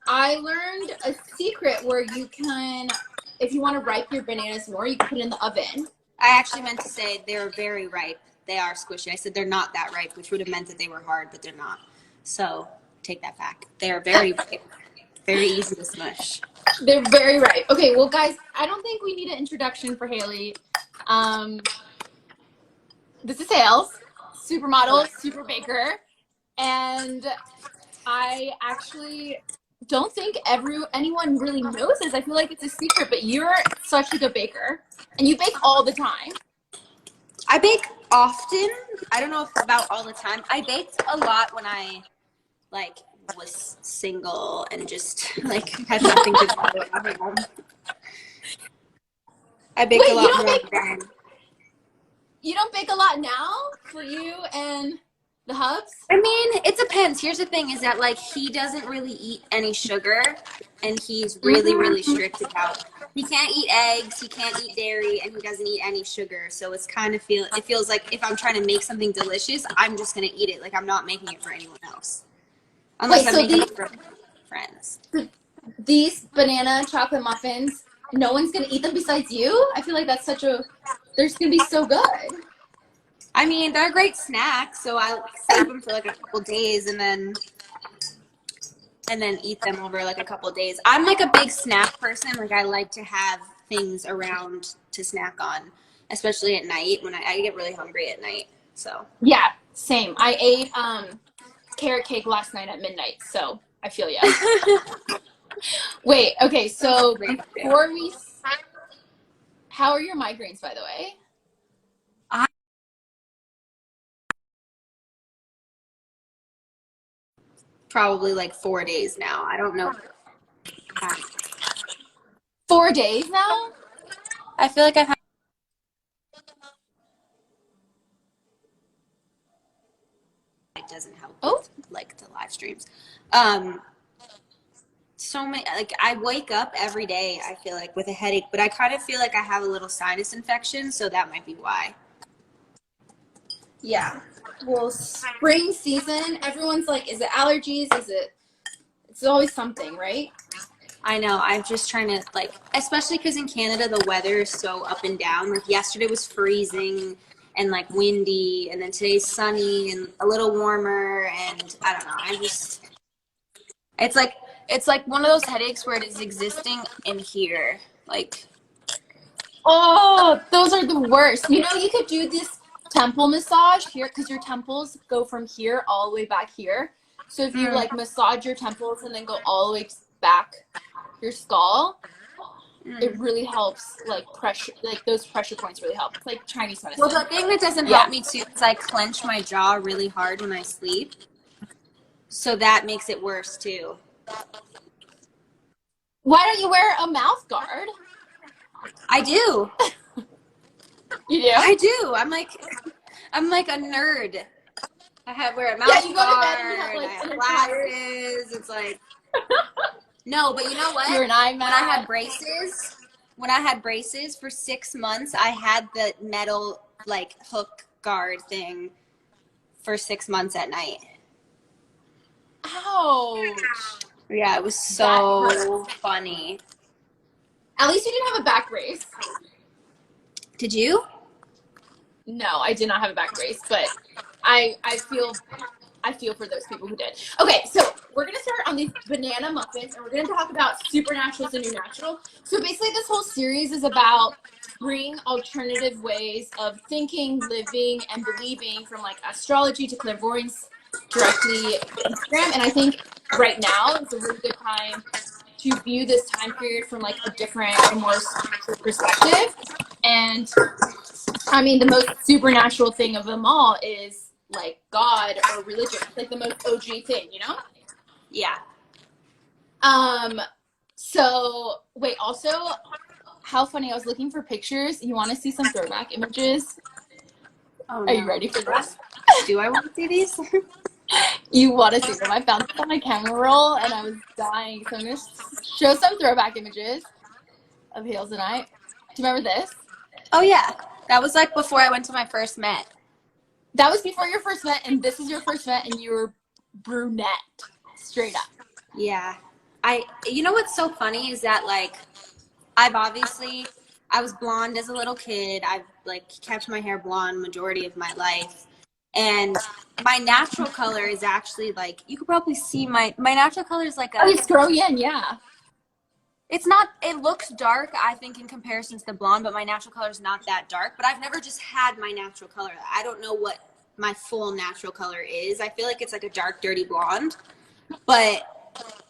I learned a secret where you can, if you want to ripe your bananas more, you can put it in the oven. I actually meant to say they're very ripe. They are squishy. I said they're not that ripe, which would have meant that they were hard, but they're not. So take that back. They are very ripe, very easy to smush. They're very ripe. Okay, well, guys, I don't think we need an introduction for Hailey. This is Hales, supermodel, super baker, and I actually don't think anyone really knows this. I feel like it's a secret, but you're such a good baker, and you bake all the time. I bake often. I don't know if about all the time. I baked a lot when I was single and just had nothing to do at home. I baked a lot more then. You don't bake a lot now for you and the hubs? I mean, it depends. Here's the thing is that he doesn't really eat any sugar, and he's really, really strict about he can't eat eggs, he can't eat dairy, and he doesn't eat any sugar. So it's kind of it feels like if I'm trying to make something delicious, I'm just gonna eat it. I'm not making it for anyone else. Unless I'm making it for friends. These banana chocolate muffins, no one's gonna eat them besides you? I feel like that's they're just gonna be so good. I mean, they're a great snack, so I'll save them for a couple days and then eat them over a couple days. I'm a big snack person. I like to have things around to snack on, especially at night when I get really hungry at night. So yeah, same. I ate carrot cake last night at midnight, so I feel ya. Wait, okay, so before how are your migraines, by the way? Probably 4 days now. I don't know. 4 days now? I feel like I've had it doesn't help with, the live streams. So many I wake up every day, I feel with a headache, but I kind of feel like I have a little sinus infection, so that might be why. Yeah. Well, spring season, everyone's is it allergies? It's always something, right? I know. I'm just trying to especially because in Canada, the weather is so up and down. Yesterday was freezing and windy, and then today's sunny and a little warmer, and I don't know. It's one of those headaches where it is existing in here. Oh, those are the worst. You could do this temple massage here because your temples go from here all the way back here. So if you massage your temples and then go all the way back your skull, it really helps pressure, those pressure points really help. It's Chinese medicine. Well, the thing that doesn't help me too is I clench my jaw really hard when I sleep. So that makes it worse too. Why don't you wear a mouth guard? I do. You do? I do. I'm like a nerd. I wear a mouth guard. Yeah, you go to bed and you have I have glasses. It's no, but you know what? You're an eye man. When I had braces for 6 months, I had the metal hook guard thing for 6 months at night. Ouch. Yeah, it was so funny. At least you didn't have a back brace. Did you? No, I did not have a back brace, but I feel for those people who did. Okay, so we're gonna start on these banana muffins, and we're gonna talk about supernatural to new natural. So basically, this whole series is about bringing alternative ways of thinking, living, and believing, from astrology to clairvoyance directly Instagram. And I think right now is a really good time to view this time period from a different and more spiritual perspective. And I mean, the most supernatural thing of them all is God or religion. It's the most OG thing, Yeah. So wait, also, how funny, I was looking for pictures. You want to see some throwback images? Oh, no. Are you ready for this? Do I want to see these? You want to see them? I found them on my camera roll and I was dying. So I'm going to show some throwback images of Hales and I. Do you remember this? Oh, yeah. That was before I went to my first Met. That was before your first Met, and this is your first Met, and you were brunette. Straight up. Yeah. you know what's so funny is that like I was blonde as a little kid. I've like kept my hair blonde majority of my life. And my natural color is actually like, you could probably see my natural color is like Oh, it's growing in, yeah. it's not, it looks dark, I think, in comparison to the blonde, but my natural color is not that dark. But I've never just had my natural color. I don't know what my full natural color is. I feel like it's like a dark, dirty blonde. But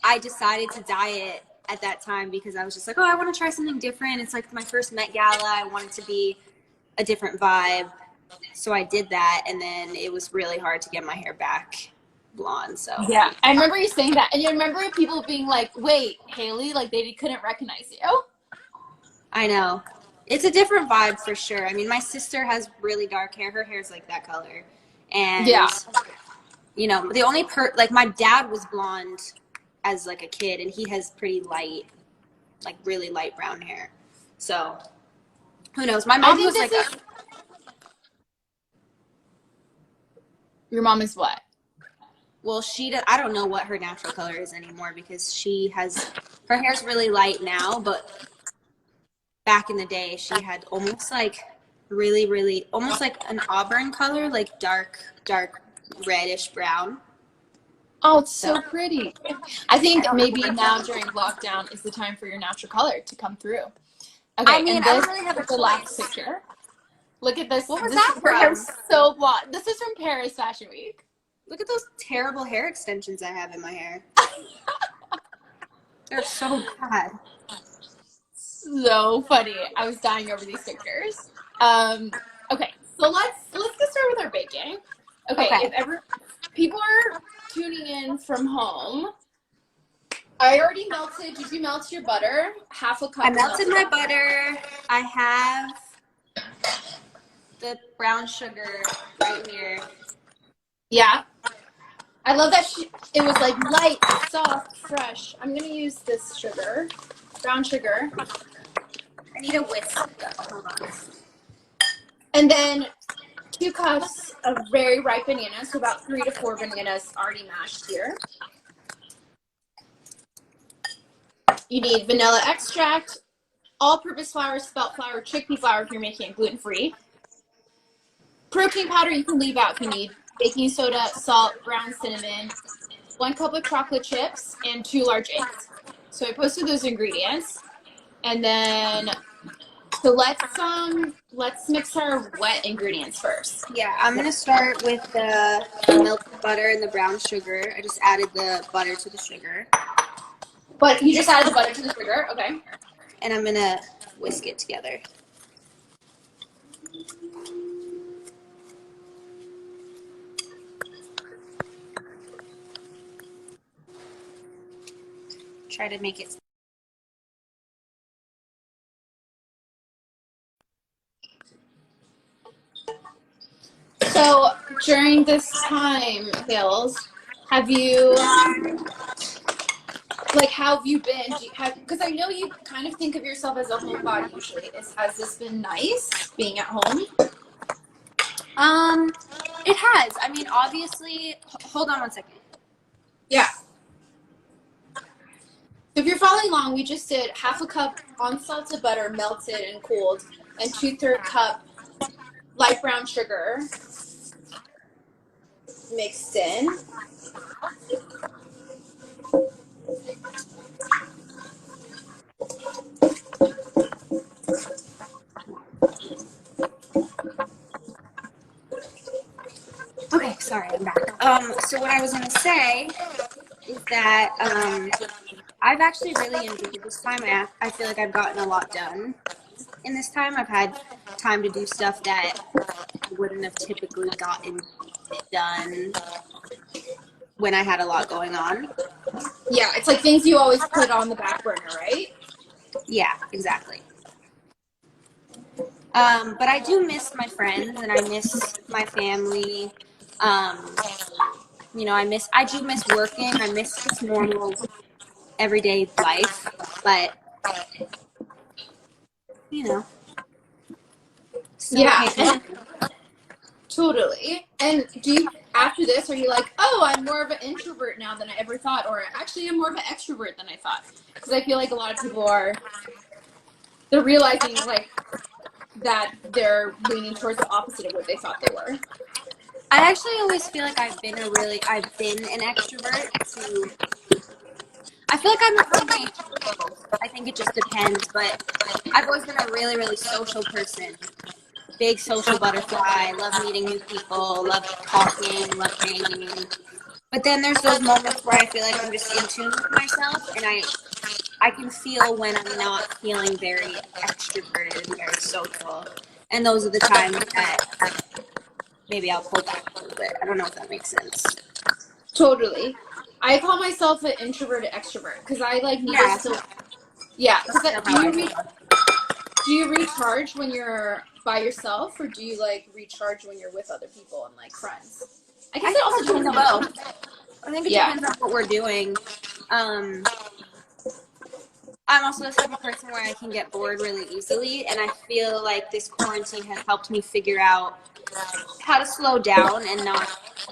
I decided to dye it at that time because I was just like, oh, I want to try something different. It's like my first Met Gala. I wanted to be a different vibe. So I did that, and then it was really hard to get my hair back blonde. So Yeah, I remember you saying that, and you remember people being like, "Wait, Hailey," like they couldn't recognize you. I know. It's a different vibe for sure. I mean, my sister has really dark hair. Her hair's like that color. And, Yeah. you know, the only like my dad was blonde as like a kid, and he has pretty light, like really light brown hair. So who knows? My mom was like, your mom is what? well, I don't know what her natural color is anymore because her hair's really light now, but back in the day, she had almost like really, almost like an auburn color, like dark reddish brown. Oh, it's so pretty. I think maybe now during lockdown is the time for your natural color to come through. Okay, I mean, and I this don't really have a is the last picture. Look at this. What was this that her from? hair's so blonde. This is from Paris Fashion Week. Look at those terrible hair extensions I have in my hair. They're so bad. So funny. I was dying over these pictures. Okay, so let's get started with our baking. Okay. If ever people are tuning in from home, I already melted. Did you melt your butter? Half a cup. I melted my butter. I have the brown sugar right here. Yeah. I love that it was like light, soft, fresh. I'm going to use this sugar, brown sugar. I need a whisk. Hold on. And then 2 cups of very ripe bananas, so about 3 to 4 bananas already mashed here. You need vanilla extract, all-purpose flour, spelt flour, chickpea flour if you're making it gluten-free. Protein powder you can leave out if you need. Baking soda, salt, ground cinnamon, 1 cup of chocolate chips, and 2 large eggs. So I posted those ingredients. And then, so let's mix our wet ingredients first. Yeah, I'm going to start with the melted butter and the brown sugar. I just added the butter to the sugar. But you just added the butter to the sugar, okay. And I'm going to whisk it together. Try to make it. So during this time, Hills, have you, like, how have you been? Because I know you kind of think of yourself as a homebody usually. Has this been nice, being at home? It has. I mean, obviously, hold on one second. Yeah. If you're following along, we just did half a cup unsalted butter, melted and cooled, and 2/3 cup light brown sugar mixed in. Okay, sorry, I'm back. So what I was gonna say is that I've actually really enjoyed this time. I feel like I've gotten a lot done in this time. I've had time to do stuff that I wouldn't have typically gotten done when I had a lot going on. Yeah, it's like things you always put on the back burner, right? Yeah, exactly. But I do miss my friends and I miss my family. You know, I do miss working. I miss just normal everyday life, but you know. Yeah, totally. And after this, are you like, oh, I'm more of an introvert now than I ever thought, or actually I'm more of an extrovert than I thought? Because I feel like a lot of people they're realizing like that they're leaning towards the opposite of what they thought they were. I actually always feel like I've been an extrovert to, I feel like I'm a combination of both. I think it just depends, but I've always been a really, really social person. Big social butterfly, love meeting new people, love talking, love hanging. But then there's those moments where I feel like I'm just in tune with myself, and I can feel when I'm not feeling very extroverted and very social. And those are the times that maybe I'll pull back a little bit. I don't know if that makes sense. Totally. I call myself an introverted extrovert because I like need to still. Yeah. Because do you recharge when you're by yourself, or do you like recharge when you're with other people and like friends? I guess it also depends on both. I think it depends on what we're doing. I'm also the type of person where I can get bored really easily, and I feel like this quarantine has helped me figure out how to slow down and not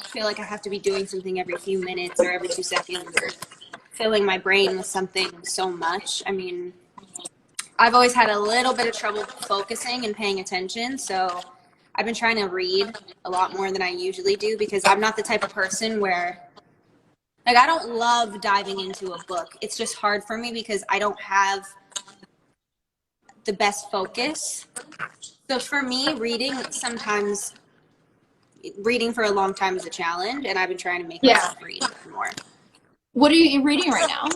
feel like I have to be doing something every few minutes or every 2 seconds or filling my brain with something so much. I mean, I've always had a little bit of trouble focusing and paying attention, so I've been trying to read a lot more than I usually do because I'm not the type of person where, like, I don't love diving into a book. It's just hard for me because I don't have the best focus. So for me, reading for a long time is a challenge, and I've been trying to make myself read more. What are you reading right now?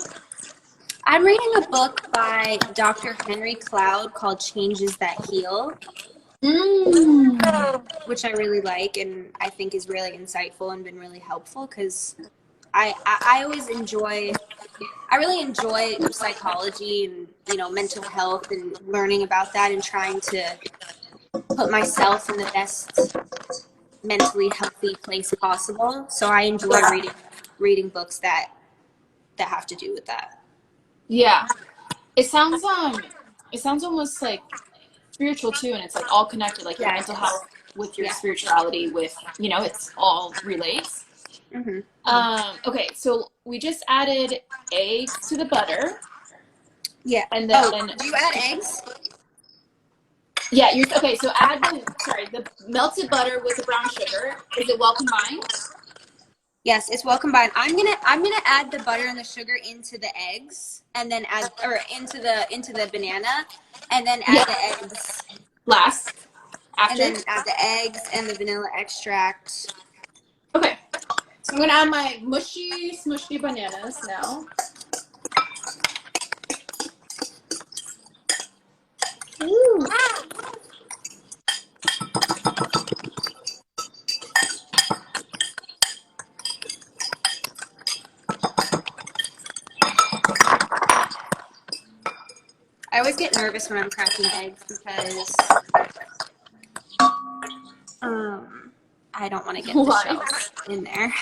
I'm reading a book by Dr. Henry Cloud called Changes That Heal, which I really like and I think is really insightful and been really helpful because I really enjoy psychology and, you know, mental health and learning about that and trying to put myself in the best mentally healthy place possible. So I enjoy reading books that have to do with that. Yeah. It sounds almost like spiritual too, and it's like all connected, like your mental health with your spirituality with, you know, it's all relates. Okay, so we just added eggs to the butter. Yeah. And then do you add eggs? Yeah, okay, so add the melted butter with the brown sugar. Is it well combined? Yes, it's well combined. I'm gonna add the butter and the sugar into the eggs, and then into the banana, and then add the eggs last. After? And then add the eggs and the vanilla extract. Okay, so I'm gonna add my smushy bananas now. Ooh. I always get nervous when I'm cracking eggs because I don't want to get the shells in there.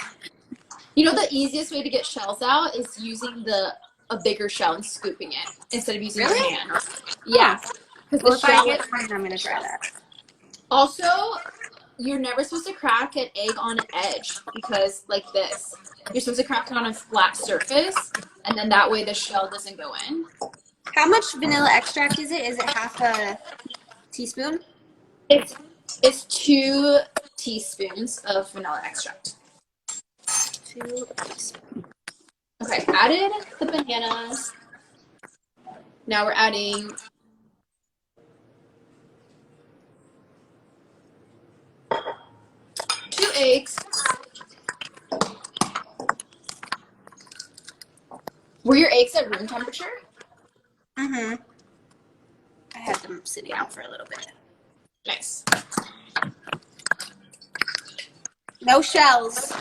You know, the easiest way to get shells out is using a bigger shell and scooping it instead of using your hand. Yeah. Well, if I get one, I'm gonna try that. Also, you're never supposed to crack an egg on an edge because, like this, you're supposed to crack it on a flat surface, and then that way the shell doesn't go in. How much vanilla extract is it? Is it half a teaspoon? It's 2 teaspoons of vanilla extract. 2 teaspoons. Okay, added the bananas. Now we're adding 2 eggs. Were your eggs at room temperature? Mm-hmm. I had them sitting out for a little bit. Nice. No shells.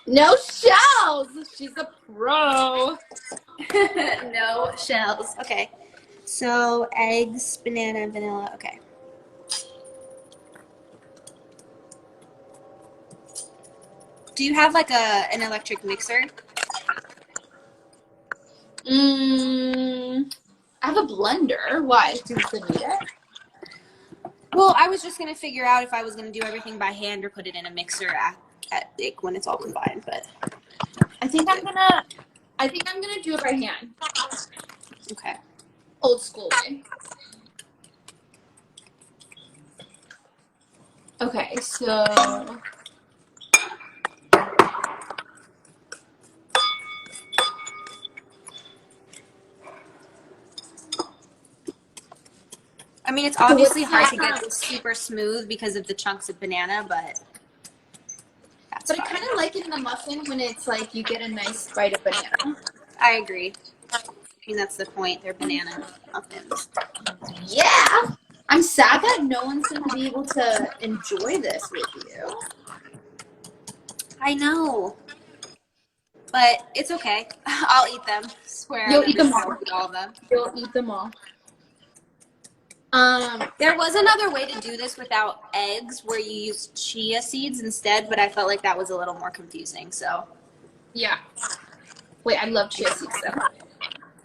No shells! She's a pro. No shells. Okay. So eggs, banana, vanilla. Okay. Do you have like an electric mixer? I have a blender. Why? Do you need it? Well, I was just going to figure out if I was going to do everything by hand or put it in a mixer like when it's all combined, but I think I'm gonna do it by hand. okay. Old school way. Okay, so I mean, it's obviously hard to get this super smooth because of the chunks of banana, but that's But fine. I kind of like it in the muffin when it's like you get a nice bite of banana. I agree. I mean, that's the point. They're banana muffins. Yeah! I'm sad that no one's going to be able to enjoy this with you. I know. But it's okay. I'll eat them. Swear You'll eat them all. I'll eat all of them. You'll eat them all. There was another way to do this without eggs where you use chia seeds instead, but I felt like that was a little more confusing, so. Yeah. Wait, I love chia seeds though.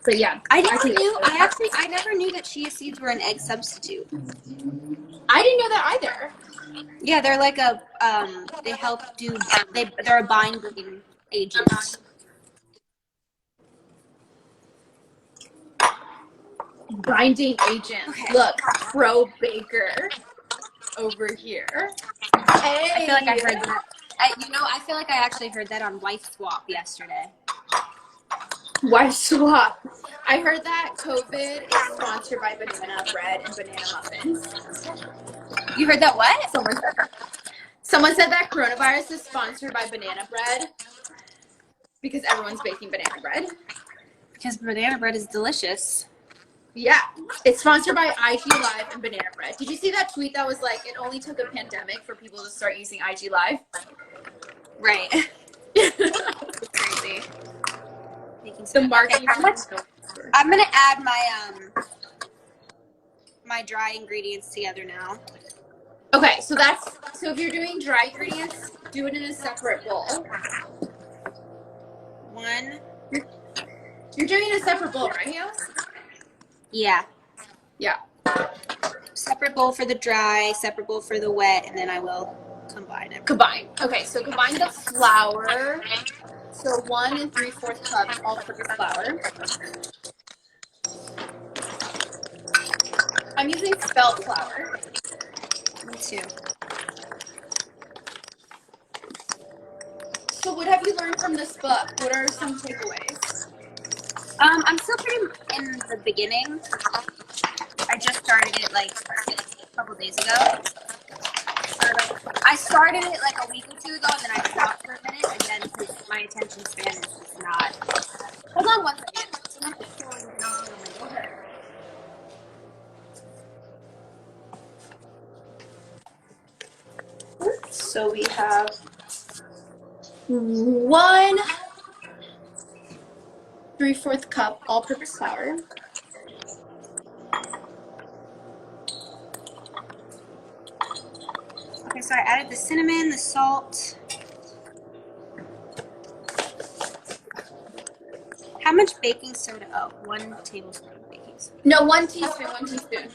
But yeah. I never knew that chia seeds were an egg substitute. I didn't know that either. Yeah, they're like they're a binding agent. Binding agent. Okay. Look, pro baker over here. Hey. I feel like I heard that. I feel like I actually heard that on Wife Swap yesterday. Wife Swap. I heard that COVID is sponsored by banana bread and banana muffins. You heard that what? Someone said that coronavirus is sponsored by banana bread because everyone's baking banana bread. Because banana bread is delicious. Yeah, it's sponsored by IG Live and Banana Bread. Did you see that tweet that was like, it only took a pandemic for people to start using IG Live? Right. It's crazy. The marketing. Okay, I'm gonna add my my dry ingredients together now. Okay, so if you're doing dry ingredients, do it in a separate bowl. You're doing it in a separate bowl, right, Yos? Yeah. Yeah. Separate bowl for the dry, separate bowl for the wet, and then I will combine it. Combine. Okay, so combine the flour. So 1 3/4 cups all-purpose flour. I'm using spelt flour. Me too. So what have you learned from this book? What are some takeaways? I'm still pretty in the beginning. I just started it like a couple days ago. I started it like a week or two ago, and then I stopped for a minute, and then my attention span is just not. Hold on one second. So we have 1 3/4 cup all-purpose flour. Okay, so I added the cinnamon, the salt. How much baking soda? Oh, 1 tablespoon of baking soda. No, 1 teaspoon, 1 teaspoon.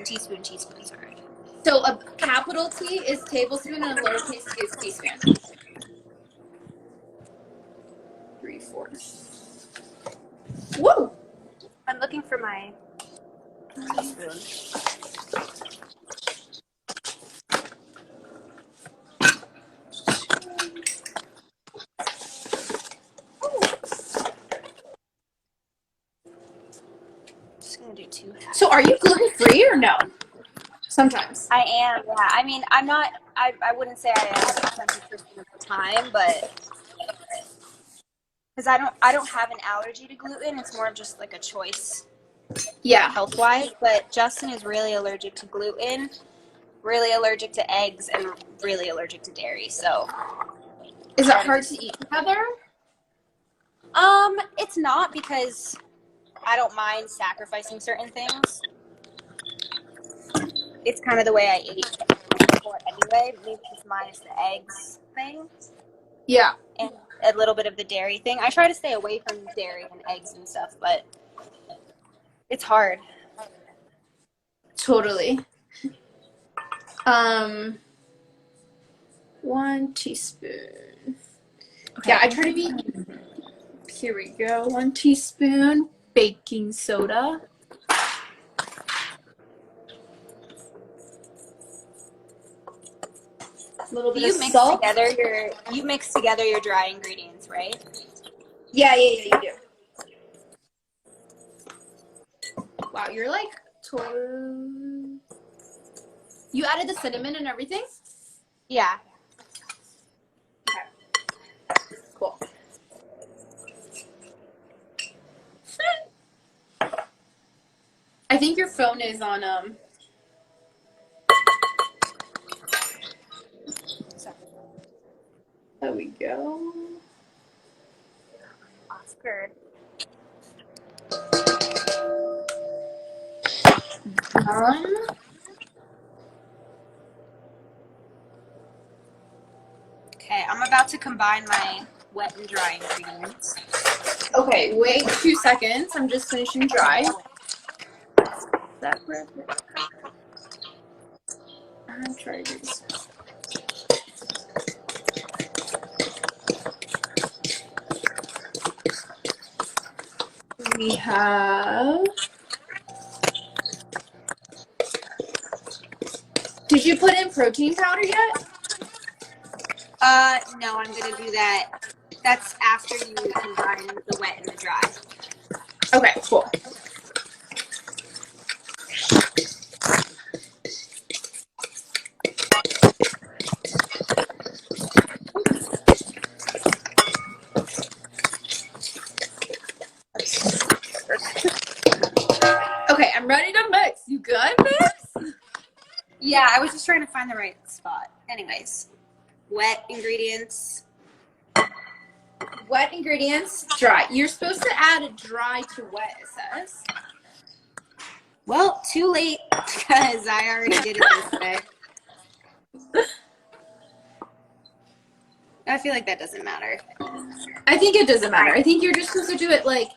Teaspoon, sorry. So a capital T is tablespoon and a lowercase t is teaspoon. 3/4. Woo! I'm looking for my teaspoon. Just gonna do 2 halves. So are you gluten-free or no? Sometimes. I am, yeah. I mean, I'm not, I wouldn't say I am 100% of the time, but because I don't have an allergy to gluten. It's more of just like a choice, Yeah. health-wise. But Justin is really allergic to gluten, really allergic to eggs, and really allergic to dairy. So, Is it hard to eat together? it's not because I don't mind sacrificing certain things. It's kind of the way I ate before anyway, maybe just minus the eggs thing. Yeah. And a little bit of the dairy thing. I try to stay away from dairy and eggs and stuff, but it's hard. Totally. 1 teaspoon. Okay. Yeah, I try to be. Here we go. 1 teaspoon baking soda. A little bit of salt. You mix together your dry ingredients, right? Yeah, you do. Wow, you're like totally. You added the cinnamon and everything? Yeah. Okay. Cool. I think your phone is on There we go. Oscar. Done. Okay, I'm about to combine my wet and dry ingredients. Okay, wait 2 seconds. I'm just finishing dry. That perfect. I'm trying to do this. We have. Did you put in protein powder yet? No, I'm gonna do that. That's after you combine the wet and the dry. Okay, cool. Okay, I'm ready to mix. You good, mix? Yeah, I was just trying to find the right spot. Anyways, wet ingredients. Wet ingredients, dry. You're supposed to add a dry to wet, it says. Well, too late because I already did it this way. I feel like that doesn't matter. I think it doesn't matter. I think you're just supposed to do it like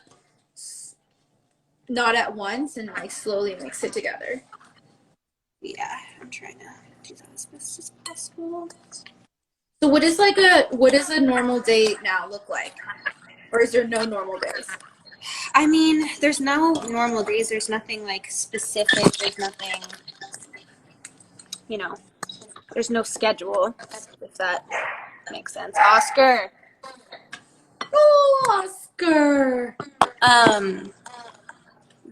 not at once and like slowly mix it together. Yeah, I'm trying to do that as best as possible. So what does a normal day now look like? Or is there no normal days? I mean, there's no normal days. There's nothing like specific. There's nothing, there's no schedule, if that makes sense. Oscar. Oh, Oscar.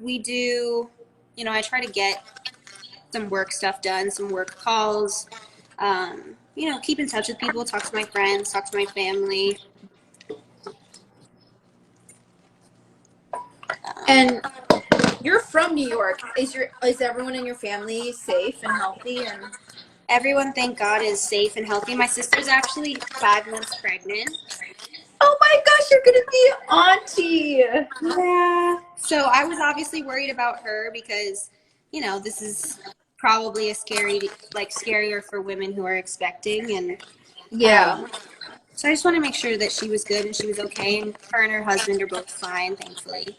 We do, I try to get some work stuff done, some work calls, keep in touch with people, talk to my friends, talk to my family. And you're from New York. Is everyone in your family safe and healthy? And everyone, thank God, is safe and healthy. My sister's actually 5 months pregnant. Oh my gosh, you're gonna be auntie. Yeah. So I was obviously worried about her because, this is probably scarier for women who are expecting, and Yeah. so I just want to make sure that she was good and she was okay, and her and her husband are both fine, thankfully.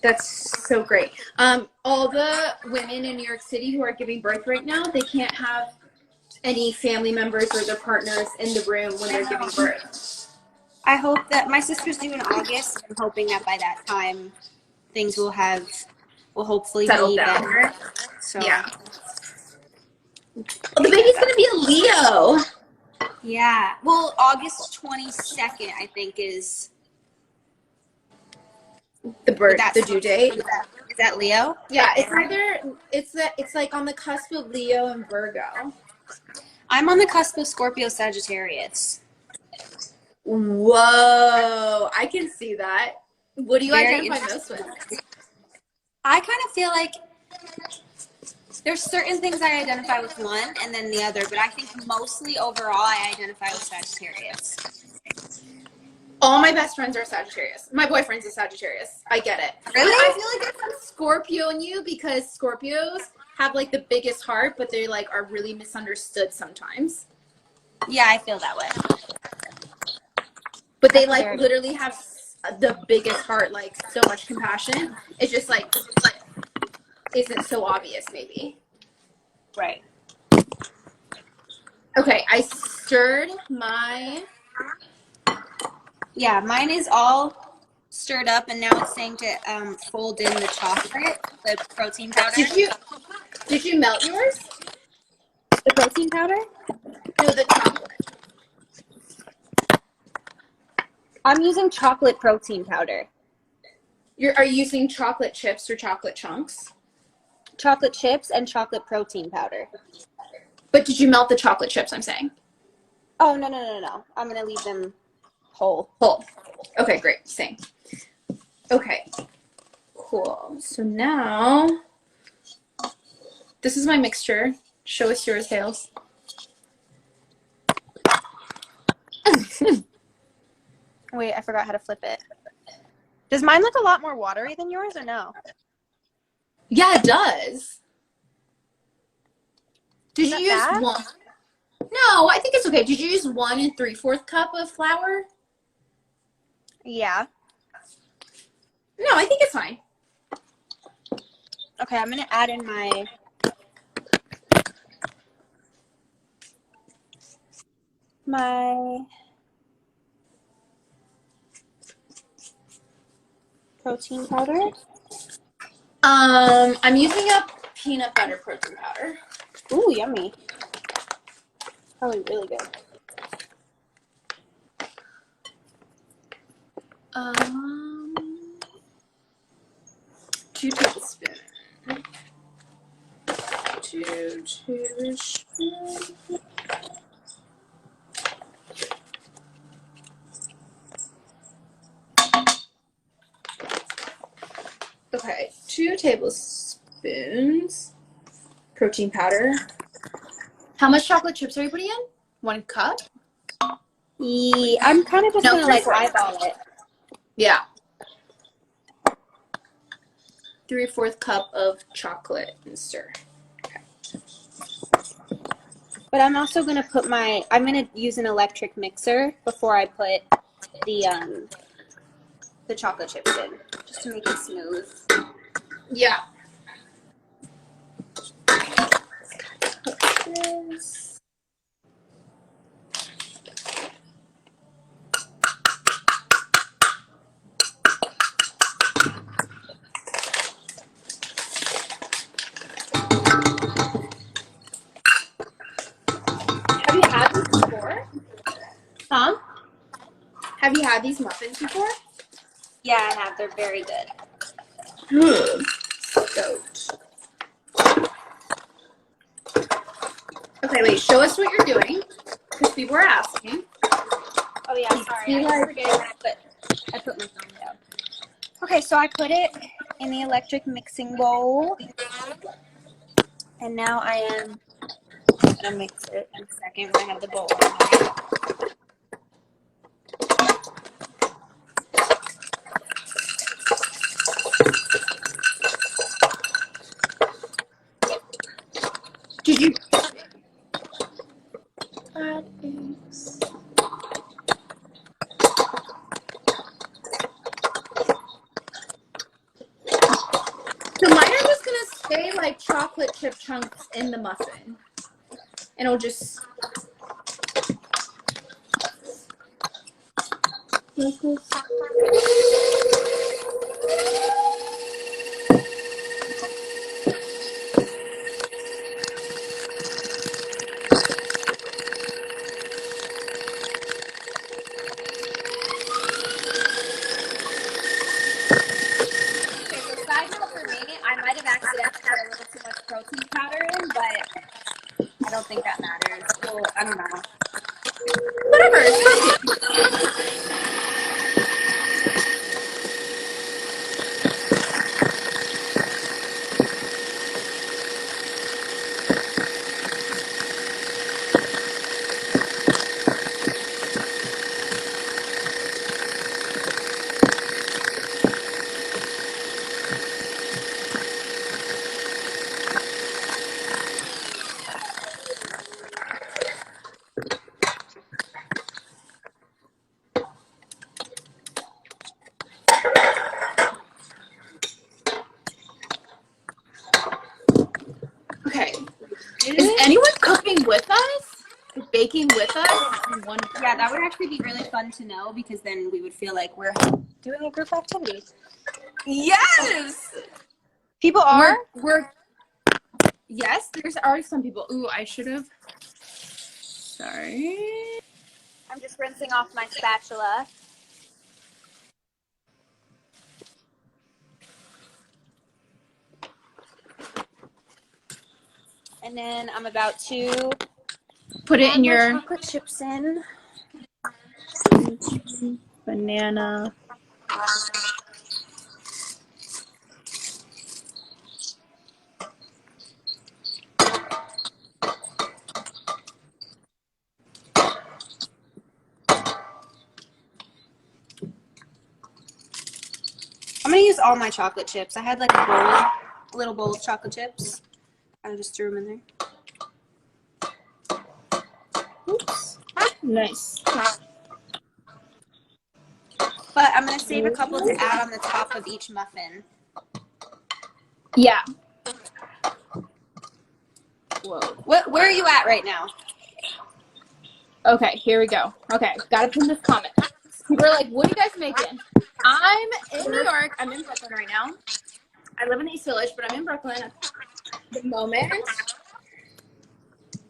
That's so great. All the women in New York City who are giving birth right now, they can't have any family members or their partners in the room when they're giving birth. I hope that my sister's due in August. I'm hoping that by that time things will hopefully Settle be down. better. So Yeah. Well, the baby's gonna be a Leo. Yeah. Well, August 22nd, I think, is the due date. Is that Leo? Yeah, it's like on the cusp of Leo and Virgo. I'm on the cusp of Scorpio Sagittarius. Whoa, I can see that. What do you identify most with? I kind of feel like there's certain things I identify with one and then the other, but I think mostly overall I identify with Sagittarius. All my best friends are Sagittarius. My boyfriend's a Sagittarius. I get it. Really? I feel like there's some Scorpio in you because Scorpios have like the biggest heart, but they like are really misunderstood sometimes. Yeah, I feel that way. But they like literally have the biggest heart, like so much compassion. It's just like isn't so obvious maybe. Right. Okay, I stirred my. Yeah, mine is all stirred up, and now it's saying to fold in the chocolate, the protein powder. Did you melt yours? The protein powder? No, the chocolate. I'm using chocolate protein powder. Are you using chocolate chips or chocolate chunks? Chocolate chips and chocolate protein powder. But did you melt the chocolate chips, I'm saying? Oh, no. I'm going to leave them whole. Whole. Okay, great. Same. Okay. Cool. So now, this is my mixture. Show us yours, Hales. Wait, I forgot how to flip it. Does mine look a lot more watery than yours or no? Yeah, it does. Did you use bad? one? No, I think it's okay. Did you use 1 3/4 cup of flour? Yeah. No, I think it's fine. Okay, I'm going to add in my protein powder. I'm using a peanut butter protein powder. Ooh, yummy. Probably really good. 2 tablespoons. 2 tablespoons. Okay, 2 tablespoons protein powder. How much chocolate chips are you putting in? 1 cup? Yeah, I'm kind of just No, going to like 3/4. eyeball it. Yeah. 3/4 cup of chocolate and stir. Okay. But I'm also going to I'm going to use an electric mixer before I put the chocolate chips in, just to make it smooth. Yeah. Have you had these before? Huh? Have you had these muffins before? Yeah, I have. They're very good. Good. Goat. Okay, wait. Show us what you're doing, because people are asking. Oh yeah, sorry. I forget, but I put my phone down. Okay, so I put it in the electric mixing bowl, and now I am gonna mix it in a second when I have the bowl. Did you add eggs? So mine are just gonna stay like chocolate chip chunks in the muffin, and it'll just. Like this. Okay, so side note for me, I might have accidentally put a little too much protein powder in, but I don't think that matters. Well, I don't know. Whatever, it's protein. Okay. Is anyone cooking with us? baking with us in one go. Yeah, that would actually be really fun to know because then we would feel like we're doing a group activity. Yes! People are? Yes, there's already some people. Ooh, I should have. Sorry. I'm just rinsing off my spatula. And then I'm about to put it in your chocolate chips in. banana. I'm gonna use all my chocolate chips. I had like a little bowl of chocolate chips. I just threw them in there. Oops. Nice. But I'm gonna save a couple to add on the top of each muffin. Yeah. Whoa. Where are you at right now? Okay, here we go. Okay, gotta pin this comment. People are like, what are you guys making? I'm in New York. I'm in Brooklyn right now. I live in the East Village, but I'm in Brooklyn at the moment.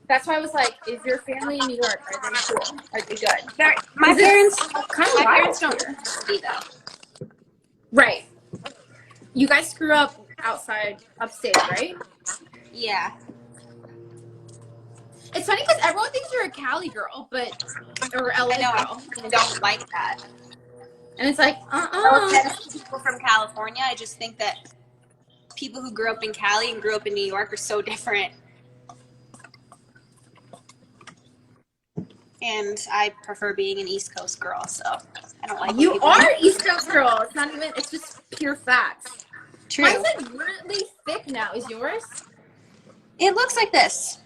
That's why I was like, is your family in New York? Are they cool? Are they good? My parents don't be though. Right. You guys grew up upstate, right? Yeah. It's funny because everyone thinks you're a Cali girl, or LA girl. I don't like that. And it's like, No offense to people from California. I just think that people who grew up in Cali and grew up in New York are so different. And I prefer being an East Coast girl, so I don't like you are East Coast girl. It's not even, it's just pure facts. True. Mine's like really thick now. Is yours? It looks like this.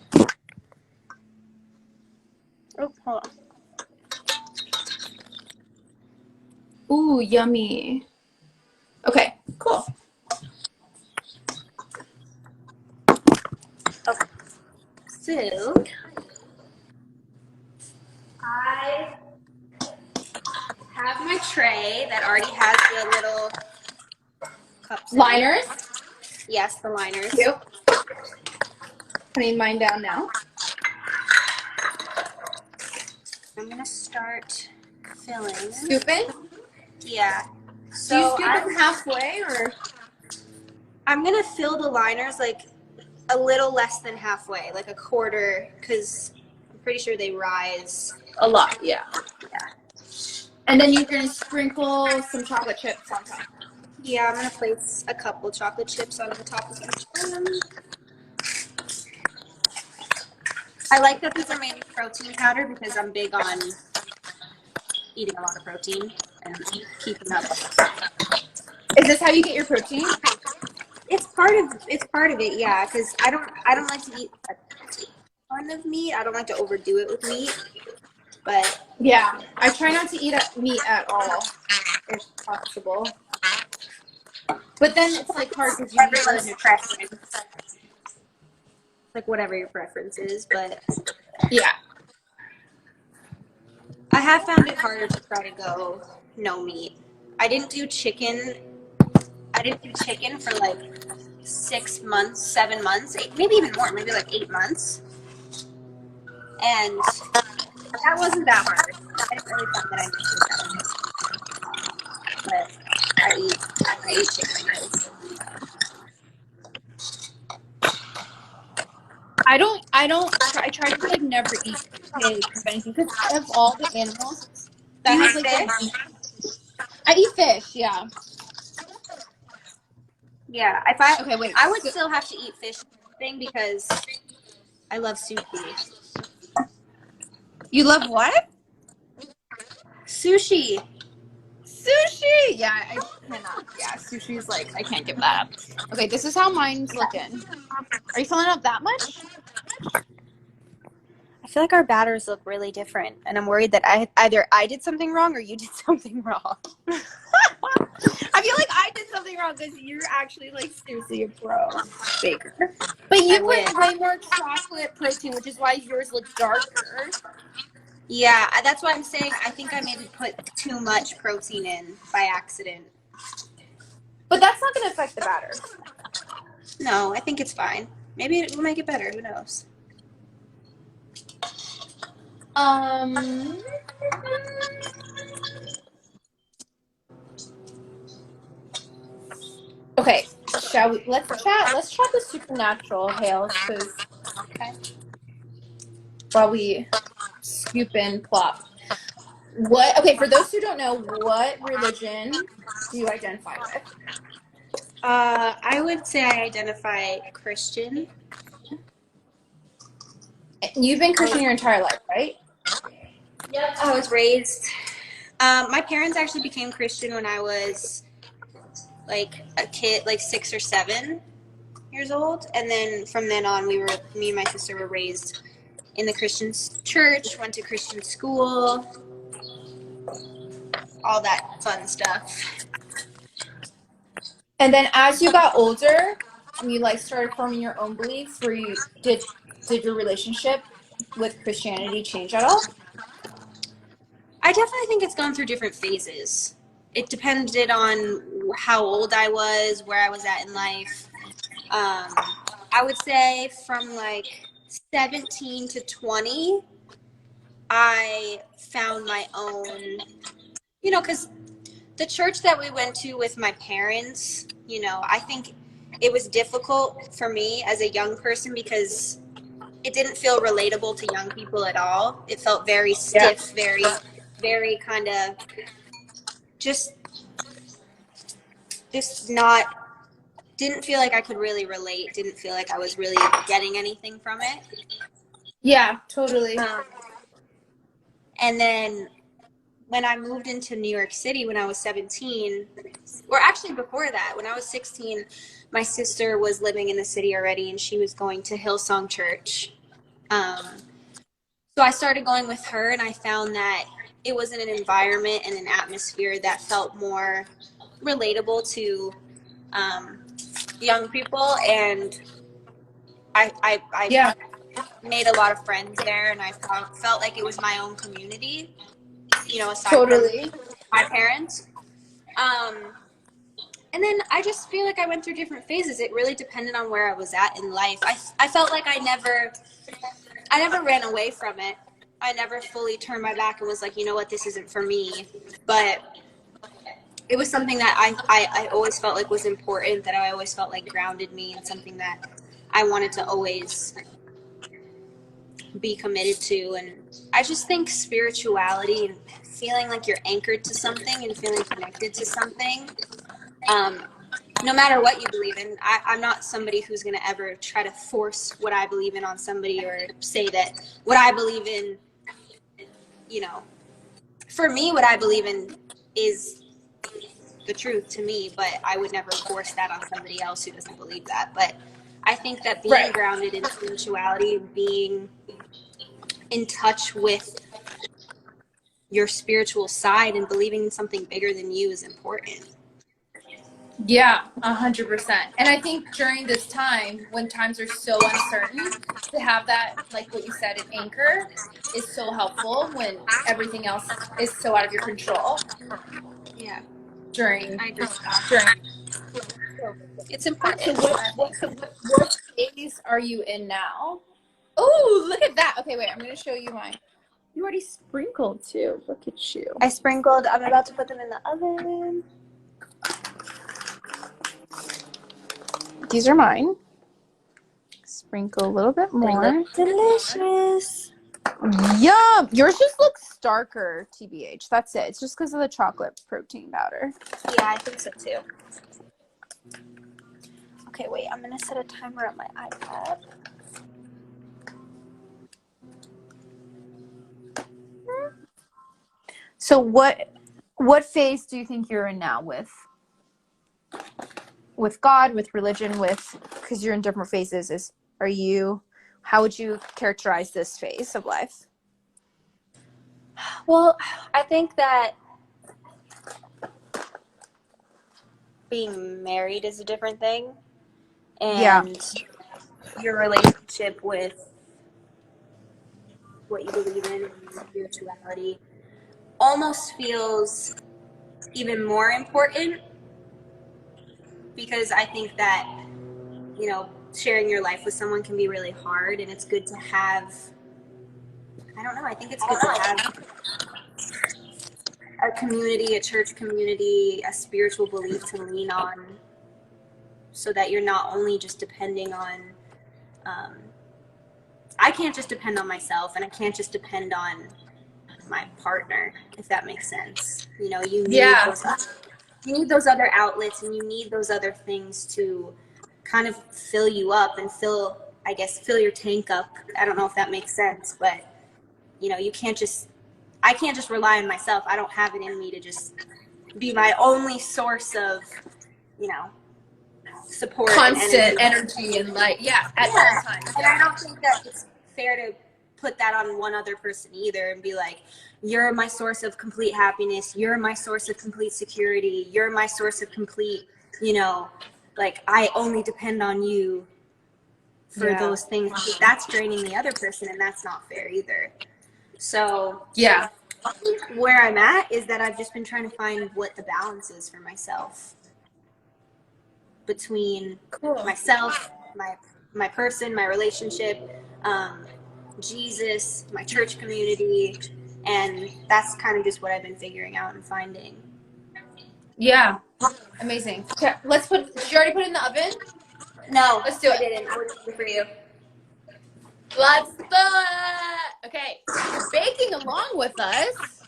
Oh, hold on. Ooh, yummy. Okay, cool. Okay. So, I have my tray that already has the little cups. Liners? Yes, the liners. Yep. Putting mine down now. I'm going to start filling. Scooping? Yeah. So do you scoop them halfway, or? I'm going to fill the liners like a little less than halfway, like a quarter, because I'm pretty sure they rise. A lot, yeah. Yeah. And then you're going to sprinkle some chocolate chips on top. Yeah, I'm going to place a couple chocolate chips on the top of each one. I like that these are made with protein powder because I'm big on eating a lot of protein and keeping up. Is this how you get your protein? It's part of it, yeah. Because I don't like to eat a ton of meat. I don't like to overdo it with meat. But yeah, I try not to eat meat at all, if possible. But then it's like hard because you everyone's preference. Like whatever your preference is, but yeah. I have found it harder to try to go no meat. I didn't do chicken for like 6 months, 7 months, maybe even more, maybe like 8 months. And that wasn't that hard. I didn't really find that I missed that. But I eat chicken. I try to like never eat pig or anything because out of all the animals that Do has you like eat fish? I eat fish, yeah. Yeah, okay, wait. I would still have to eat fish thing because I love sushi. You love what? Sushi. Sushi! Yeah, I cannot. Yeah, sushi's like, I can't give that up. Okay, this is how mine's looking. Are you filling up that much? I feel like our batters look really different, and I'm worried that either I did something wrong or you did something wrong. I feel like I did something wrong because you're actually like seriously a pro baker. But you put way more chocolate protein, which is why yours looks darker. Yeah, that's why I'm saying I think I maybe put too much protein in by accident. But that's not going to affect the batter. No, I think it's fine. Maybe it will make it better. Who knows? Okay, shall we? Let's chat. Let's try the supernatural hails, because while we scoop in plop. What? Okay, for those who don't know, what religion do you identify with? I would say I identify Christian. You've been Christian your entire life, right? Yep. I was raised. My parents actually became Christian when I was like a kid, like 6 or 7 years old, and then from then on, me and my sister were raised in the Christian church, went to Christian school, all that fun stuff. And then as you got older and you like started forming your own beliefs, where you did your relationship with Christianity change at all? I definitely think it's gone through different phases. It depended on how old I was, where I was at in life. I would say from like 17 to 20, I found my own, because the church that we went to with my parents, I think it was difficult for me as a young person because it didn't feel relatable to young people at all. It felt very stiff, very kind of just didn't feel like I could really relate, didn't feel like I was really getting anything from it. Yeah, totally. And then when I moved into New York City when I was 17, or actually before that, when I was 16, my sister was living in the city already and she was going to Hillsong Church. So I started going with her, and I found that it was in an environment and an atmosphere that felt more relatable to young people, and I made a lot of friends there, and I felt like it was my own community, aside from my parents. And then I just feel like I went through different phases. It really depended on where I was at in life. I felt like I never ran away from it. I never fully turned my back and was like, you know what, this isn't for me. But it was something that I always felt like was important, that I always felt like grounded me, and something that I wanted to always be committed to. And I just think spirituality and feeling like you're anchored to something and feeling connected to something, no matter what you believe in. I'm not somebody who's going to ever try to force what I believe in on somebody, or say that what I believe in, for me, what I believe in is the truth to me, but I would never force that on somebody else who doesn't believe that. But I think that being grounded in spirituality, being in touch with your spiritual side and believing in something bigger than you is important. Yeah, 100%. And I think during this time, when times are so uncertain, to have that, like what you said, an anchor is so helpful when everything else is so out of your control. Yeah. During it's important. So what phase are you in now? Oh, look at that. Okay, wait, I'm going to show you mine. You already sprinkled too. Look at you. I sprinkled. I'm about to put them in the oven. These are mine. Sprinkle a little bit more. They look delicious. Yum! Yours just looks darker, TBH. That's it. It's just because of the chocolate protein powder. Yeah, I think so too. Okay, wait. I'm going to set a timer on my iPad. So what phase do you think you're in now with God, with religion, because you're in different phases? How would you characterize this phase of life? Well, I think that being married is a different thing, Yeah. and your relationship with what you believe in and your spirituality almost feels even more important, because I think that, you know, sharing your life with someone can be really hard, and it's good to have, I don't know, I think it's good to have a community, a church community, a spiritual belief to lean on, so that you're not only just depending on, um, I can't just depend on myself, and I can't just depend on my partner, if that makes sense. You know, you need those other outlets, and you need those other things to kind of fill you up and fill your tank up. I don't know if that makes sense, but you know, I can't just rely on myself. I don't have it in me to just be my only source of, you know, support, Constant and energy and light. Yeah, at all times. And I don't think that it's fair to put that on one other person either, and be like, you're my source of complete happiness, you're my source of complete security, you're my source of complete, you know, like, I only depend on you for those things. That's draining the other person, and that's not fair either. So Yeah. where I'm at is that I've just been trying to find what the balance is for myself between myself, my person, my relationship, Jesus, my church community, and that's kind of just what I've been figuring out and finding. Yeah. Amazing. Okay, did you already put it in the oven? No, Let's do it. I didn't. I was waiting for you. Let's do it. Okay, you're baking along with us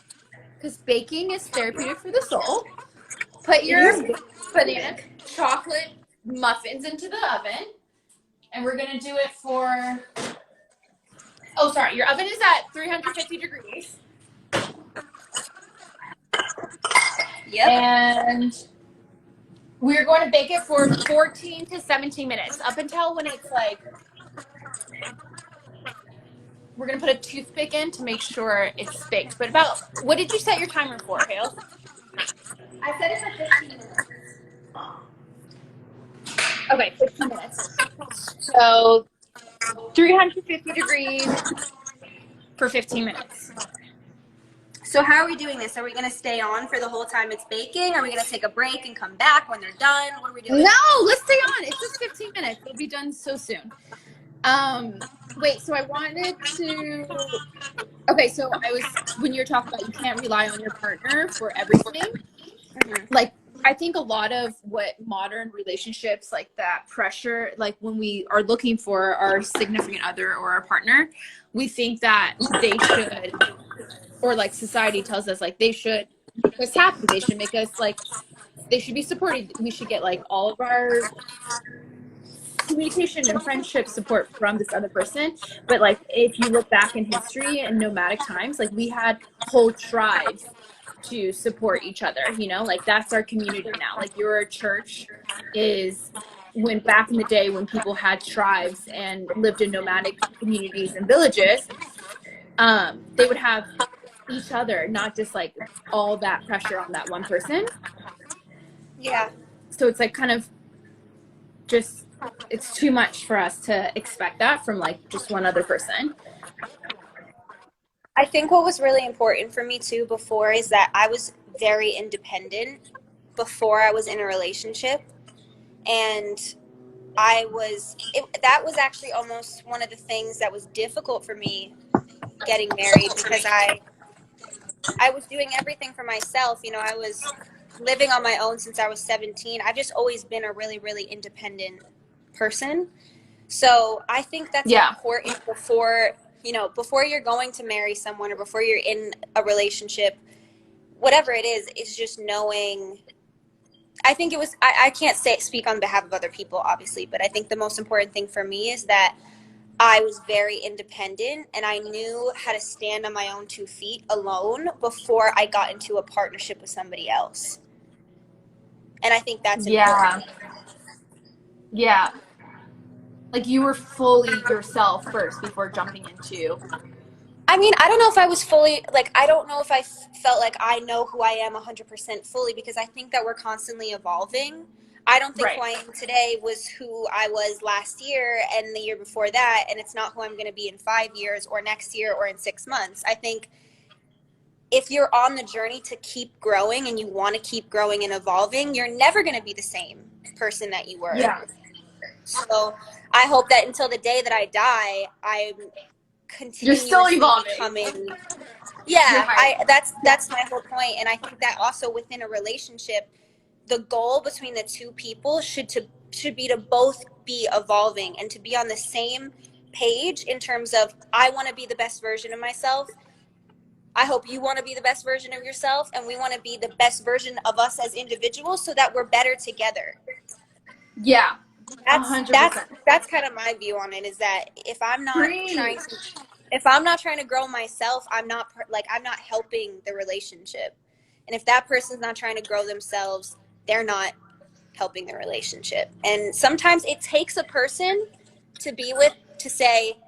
because baking is therapeutic for the soul. Put your banana chocolate muffins into the oven, and we're gonna do it for. Oh, sorry, your oven is at 350 degrees. Yep. And we're going to bake it for 14 to 17 minutes, up until when it's like, we're going to put a toothpick in to make sure it's baked. But what did you set your timer for, Hale? I set it for 15 minutes. Okay, 15 minutes. So 350 degrees for 15 minutes. So how are we doing this? Are we going to stay on for the whole time it's baking? Are we going to take a break and come back when they're done? What are we doing? No, let's stay on. It's just 15 minutes. It'll be done so soon. Wait, so I wanted to. Okay, so when you were talking about you can't rely on your partner for everything, like, I think a lot of what modern relationships, like that pressure, like when we are looking for our significant other or our partner, we think that they should, or like society tells us, like, they should make us happy. They should make us, like, they should be supported. We should get like all of our communication and friendship support from this other person. But like, if you look back in history and nomadic times, like, we had whole tribes to support each other, you know, like, that's our community now. Like, your church is, when back in the day when people had tribes and lived in nomadic communities and villages, they would have each other, not just like all that pressure on that one person. Yeah. So it's like kind of just, it's too much for us to expect that from like just one other person. I think what was really important for me too before is that I was very independent before I was in a relationship, and that was actually almost one of the things that was difficult for me getting married, because I was doing everything for myself. You know, I was living on my own since I was 17. I've just always been a really, really independent person. So I think that's important before you're going to marry someone, or before you're in a relationship, whatever it is just knowing. I think it was, I can't speak on behalf of other people, obviously, but I think the most important thing for me is that I was very independent, and I knew how to stand on my own 2 feet alone before I got into a partnership with somebody else. And I think that's important. Yeah. Like, you were fully yourself first before jumping into I mean, I don't know if I was fully, like, I don't know if I felt like I know who I am 100% fully, because I think that we're constantly evolving. I don't think Right. who I am today was who I was last year and the year before that, and it's not who I'm going to be in 5 years or next year or in 6 months. I think if you're on the journey to keep growing and you want to keep growing and evolving, you're never going to be the same person that you were. Yeah. So I hope that until the day that I die, I'm You're still continuously evolving. becoming. You're Yeah, higher. that's my whole point, and I think that also within a relationship, the goal between the two people should be to both be evolving and to be on the same page in terms of, I want to be the best version of myself. I hope you want to be the best version of yourself, and we want to be the best version of us as individuals so that we're better together. Yeah. That's 100%. that's kind of my view on it, is that if I'm not trying to grow myself, I'm not helping the relationship. And if that person's not trying to grow themselves, they're not helping the relationship. And sometimes it takes a person to be with to say,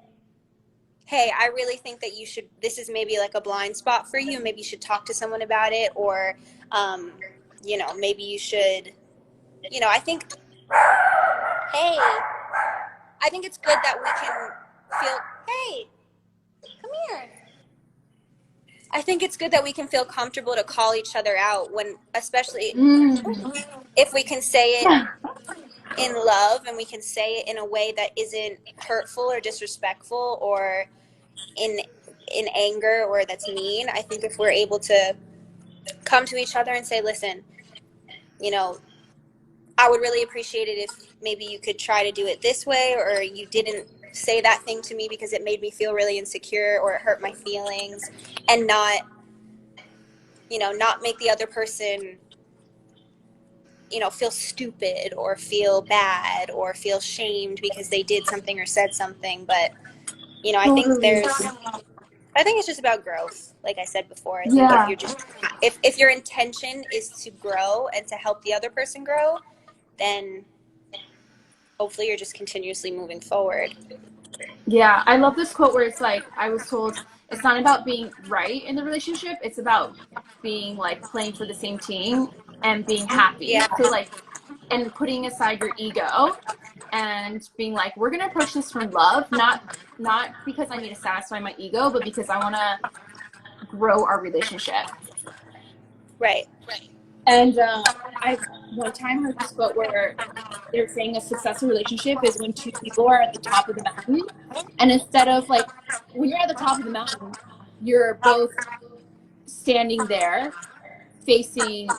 hey, I really think that you should, this is maybe like a blind spot for you. Maybe you should talk to someone about it, or, maybe you should, I think, hey, I think it's good that we can feel, hey, come here. I think it's good that we can feel comfortable to call each other out when, especially if we can say it in love, and we can say it in a way that isn't hurtful or disrespectful or in anger or that's mean. I think if we're able to come to each other and say, listen, I would really appreciate it if maybe you could try to do it this way, or you didn't say that thing to me because it made me feel really insecure or it hurt my feelings, and not make the other person feel stupid or feel bad or feel shamed because they did something or said something. But I think it's just about growth. Like I said before, I think if you're just if your intention is to grow and to help the other person grow, then hopefully you're just continuously moving forward. Yeah, I love this quote where it's like, I was told it's not about being right in the relationship, it's about being like playing for the same team and being happy. Yeah. So like, and putting aside your ego and being like, we're gonna approach this from love, not because I need to satisfy my ego, but because I want to grow our relationship. Right. And I one time heard this quote where they're saying a successful relationship is when two people are at the top of the mountain, and instead of like, when you're at the top of the mountain, you're both standing there facing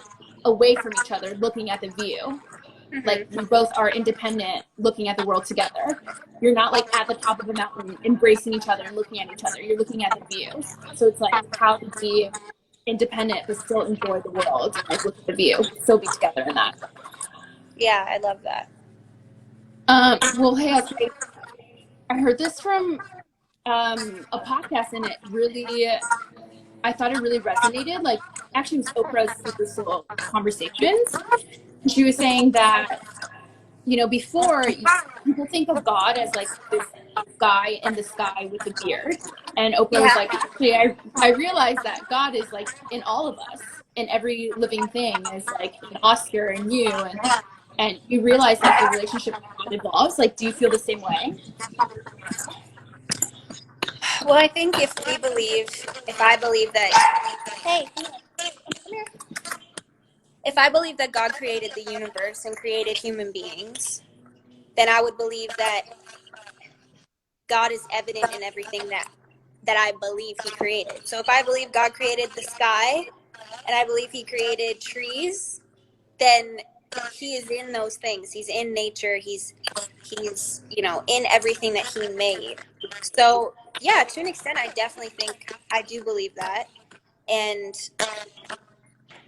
away from each other, looking at the view. Like, you both are independent, looking at the world together. You're not like at the top of the mountain embracing each other and looking at each other. You're looking at the view. So it's like, how to be independent but still enjoy the world, like look at the view, still be together in that. Yeah, I love that. Well, hey, I heard this from a podcast, and I thought it really resonated. Like, actually, it was Oprah's Super Soul Conversations. She was saying that, before, people think of God as like this guy in the sky with a beard. And Oprah was like, actually, I realized that God is like in all of us, in every living thing, is like in Oscar and you, and you realize that the relationship with God evolves. Like, do you feel the same way? Well, I think if I believe that, hey, come here. If I believe that God created the universe and created human beings, then I would believe that God is evident in everything that I believe he created. So if I believe God created the sky and I believe he created trees, then he is in those things. He's in nature. He's in everything that he made. So yeah, to an extent, I definitely think I do believe that. And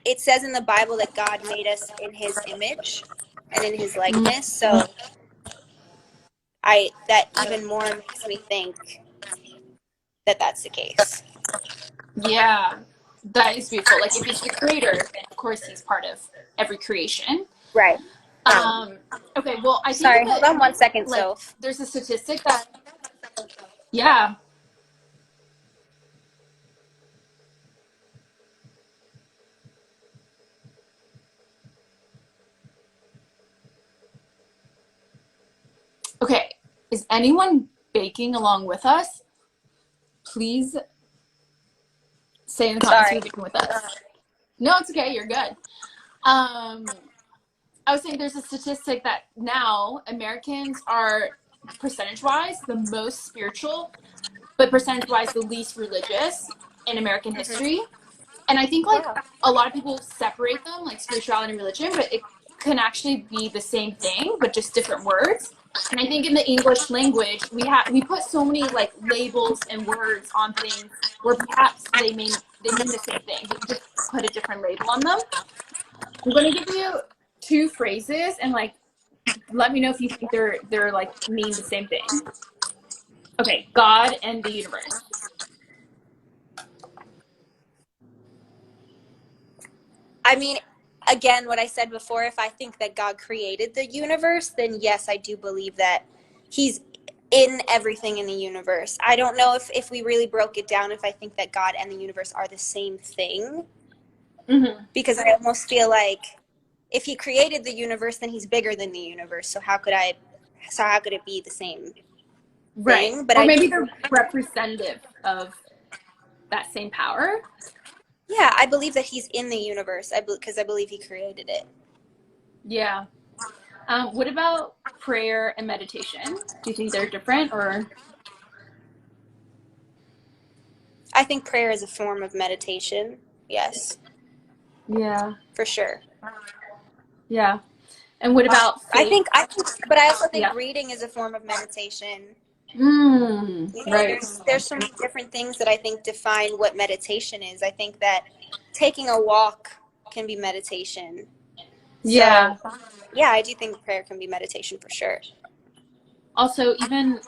it says in the Bible that God made us in his image and in his likeness. So that even more makes me think that that's the case. Yeah, that is beautiful. Like, if he's the creator, then of course he's part of every creation. Right. Okay, well, I think Sorry, hold on 1 second, like, Soph. there's a statistic that, yeah. Is anyone baking along with us? Please say in the comments who's baking with us. No, it's okay. You're good. I was saying there's a statistic that now Americans are percentage-wise the most spiritual, but percentage-wise the least religious in American history. And I think like a lot of people separate them, like spirituality and religion, but it can actually be the same thing, but just different words. And I think in the English language, we put so many like labels and words on things where perhaps they mean the same thing, but just put a different label on them. I'm going to give you 2 phrases and like let me know if you think they're like mean the same thing. Okay, God and the universe. I mean, again, what I said before, if I think that God created the universe, then yes, I do believe that he's in everything in the universe. I don't know if we really broke it down, if I think that God and the universe are the same thing. Mm-hmm. Because I almost feel like if he created the universe, then he's bigger than the universe. So how could it be the same thing? But or maybe they're representative of that same power. Yeah, I believe that he's in the universe because I believe he created it. Yeah. What about prayer and meditation? Do you think they're different, or? I think prayer is a form of meditation. Yes. Yeah. For sure. Yeah. And what about faith? But I also think reading is a form of meditation. Right. There's some different things that I think define what meditation is. I think that taking a walk can be meditation. Yeah. So, yeah, I do think prayer can be meditation for sure. Also, even,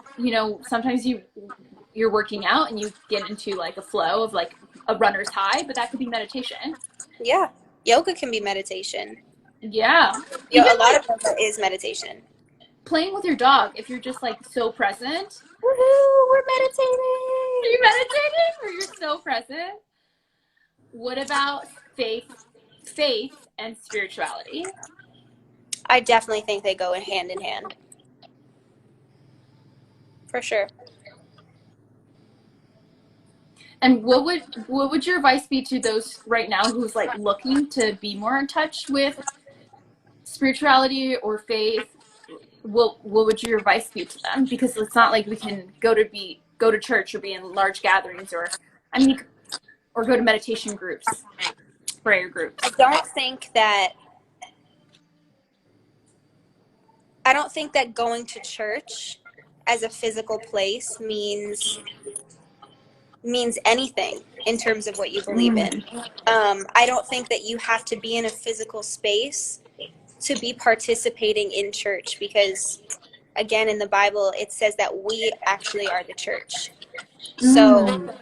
sometimes you're working out and you get into like a flow of like a runner's high, but that could be meditation. Yeah. Yoga can be meditation. Yeah. A lot of yoga is meditation. Playing with your dog, if you're just like so present. Woohoo, we're meditating. Are you meditating or you're so present? What about faith and spirituality? I definitely think they go hand in hand. For sure. And what would your advice be to those right now who's like looking to be more in touch with spirituality or faith? What would your advice be to them? Because it's not like we can go to church or be in large gatherings or go to meditation groups, prayer groups. I don't think that going to church as a physical place means anything in terms of what you believe in. I don't think that you have to be in a physical space to be participating in church, because again, in the Bible, it says that we actually are the church. So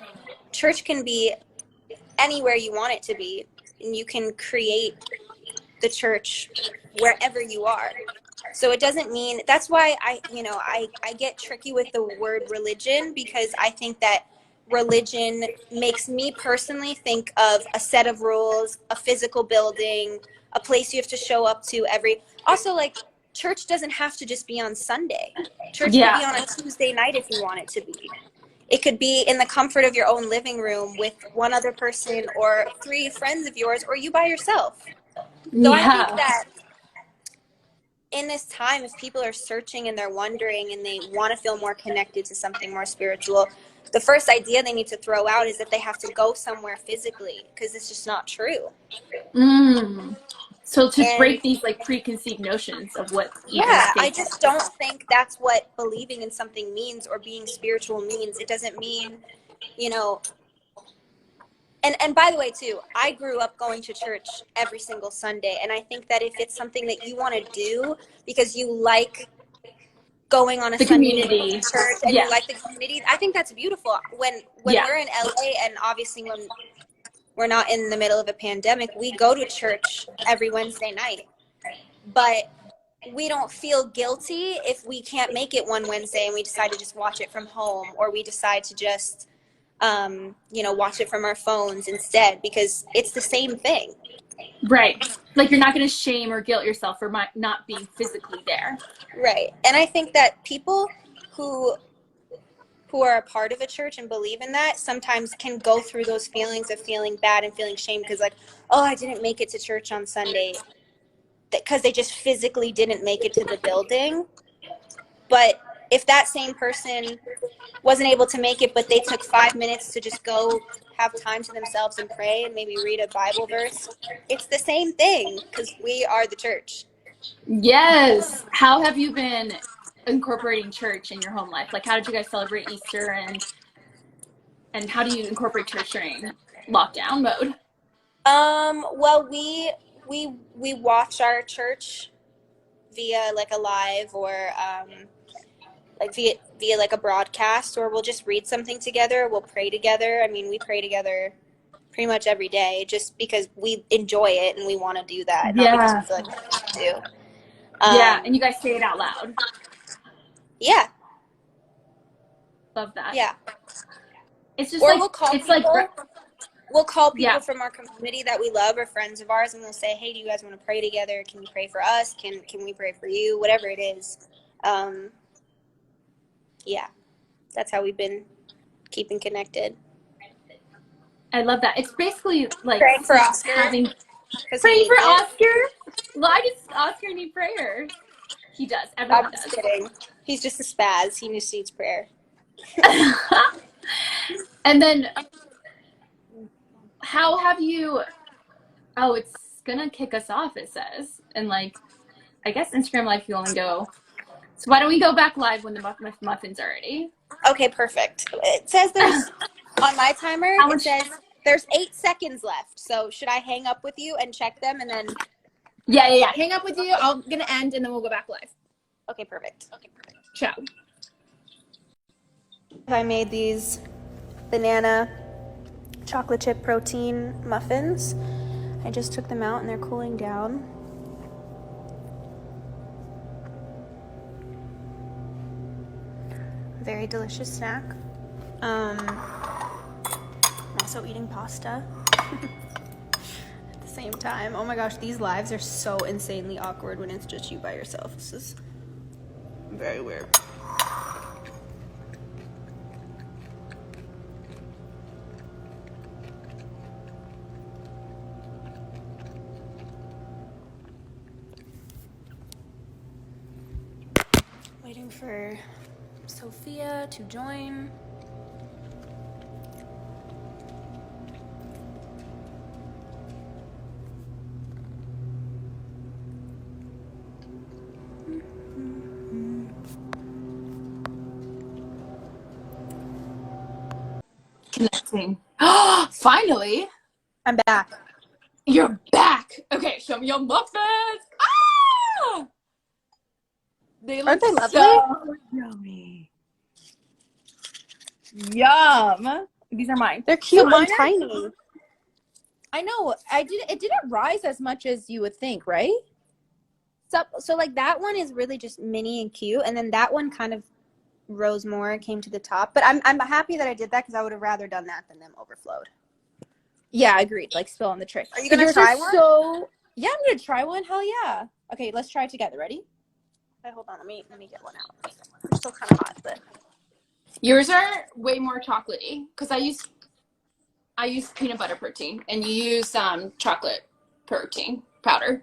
church can be anywhere you want it to be, and you can create the church wherever you are. So it doesn't mean, that's why I get tricky with the word religion, because I think that religion makes me personally think of a set of rules, a physical building, a place you have to show up to also like church doesn't have to just be on Sunday. Church can be on a Tuesday night if you want it to be. It could be in the comfort of your own living room with one other person or 3 friends of yours, or you by yourself. So I think that in this time, if people are searching and they're wondering and they want to feel more connected to something more spiritual, the first idea they need to throw out is that they have to go somewhere physically, because it's just not true. So to break these like preconceived notions of what I just don't think that's what believing in something means or being spiritual means. It doesn't mean, and by the way too, I grew up going to church every single Sunday, and I think that if it's something that you want to do because you like going on a Sunday to church and you like the community, I think that's beautiful. When we're in LA, and obviously when we're not in the middle of a pandemic, we go to church every Wednesday night. But we don't feel guilty if we can't make it one Wednesday and we decide to just watch it from home, or we decide to just, watch it from our phones instead, because it's the same thing. Right. Like you're not going to shame or guilt yourself for not being physically there. Right. And I think that people who are a part of a church and believe in that sometimes can go through those feelings of feeling bad and feeling shame because like, oh, I didn't make it to church on Sunday because they just physically didn't make it to the building. But if that same person wasn't able to make it, but they took 5 minutes to just go have time to themselves and pray and maybe read a Bible verse, it's the same thing because we are the church. Yes. How have you been incorporating church in your home life? Like, how did you guys celebrate Easter, and how do you incorporate church during lockdown mode? Well, we watch our church via like a live or like via like a broadcast, or we'll just read something together. We'll pray together. I mean, we pray together pretty much every day just because we enjoy it and we want to do that, not because we feel like we have to. Yeah, and you guys say it out loud. Yeah. Love that. Yeah. It's just or like, we'll call it's people, like, we'll call people yeah. from our community that we love or friends of ours, and we'll say, hey, do you guys want to pray together? Can you pray for us? Can we pray for you? Whatever it is. Yeah, that's how we've been keeping connected. I love that. It's basically like Praying for Oscar. Praying for Oscar? Why does Oscar need prayer? He does. Everyone does. I'm just kidding. He's just a spaz. He just needs prayer. And then, how have you? Oh, it's gonna kick us off. It says, and like, I guess Instagram Live you only go. So why don't we go back live when the muffins are ready? Okay, perfect. It says there's on my timer. It says there's 8 seconds left. So should I hang up with you and check them and then? Yeah. Hang up with you. I'm gonna end and then we'll go back live. Okay, perfect. Ciao. I made these banana chocolate chip protein muffins. I just took them out and they're cooling down. Very delicious snack. I'm also eating pasta at the same time. Oh my gosh, these lives are so insanely awkward when it's just you by yourself. This is very weird. Waiting for Sophia to join. Connecting. Finally. I'm back. You're back. Okay, show me your muffins. Ah! Aren't they lovely? So yummy. Yum. These are mine. They're cute So and tiny. I know. It didn't rise as much as you would think, right? So like that one is really just mini and cute, and then that one kind of rose more and came to the top. But I'm happy that I did that because I would have rather done that than them overflowed. Yeah, agreed. Like spill on the trick. Are you gonna try one? Yeah, I'm gonna try one. Hell yeah. Okay, let's try it together. Ready? Okay, hold on. Let me get one out. It's still kind of hot, but yours are way more chocolatey because I use peanut butter protein and you use chocolate protein powder.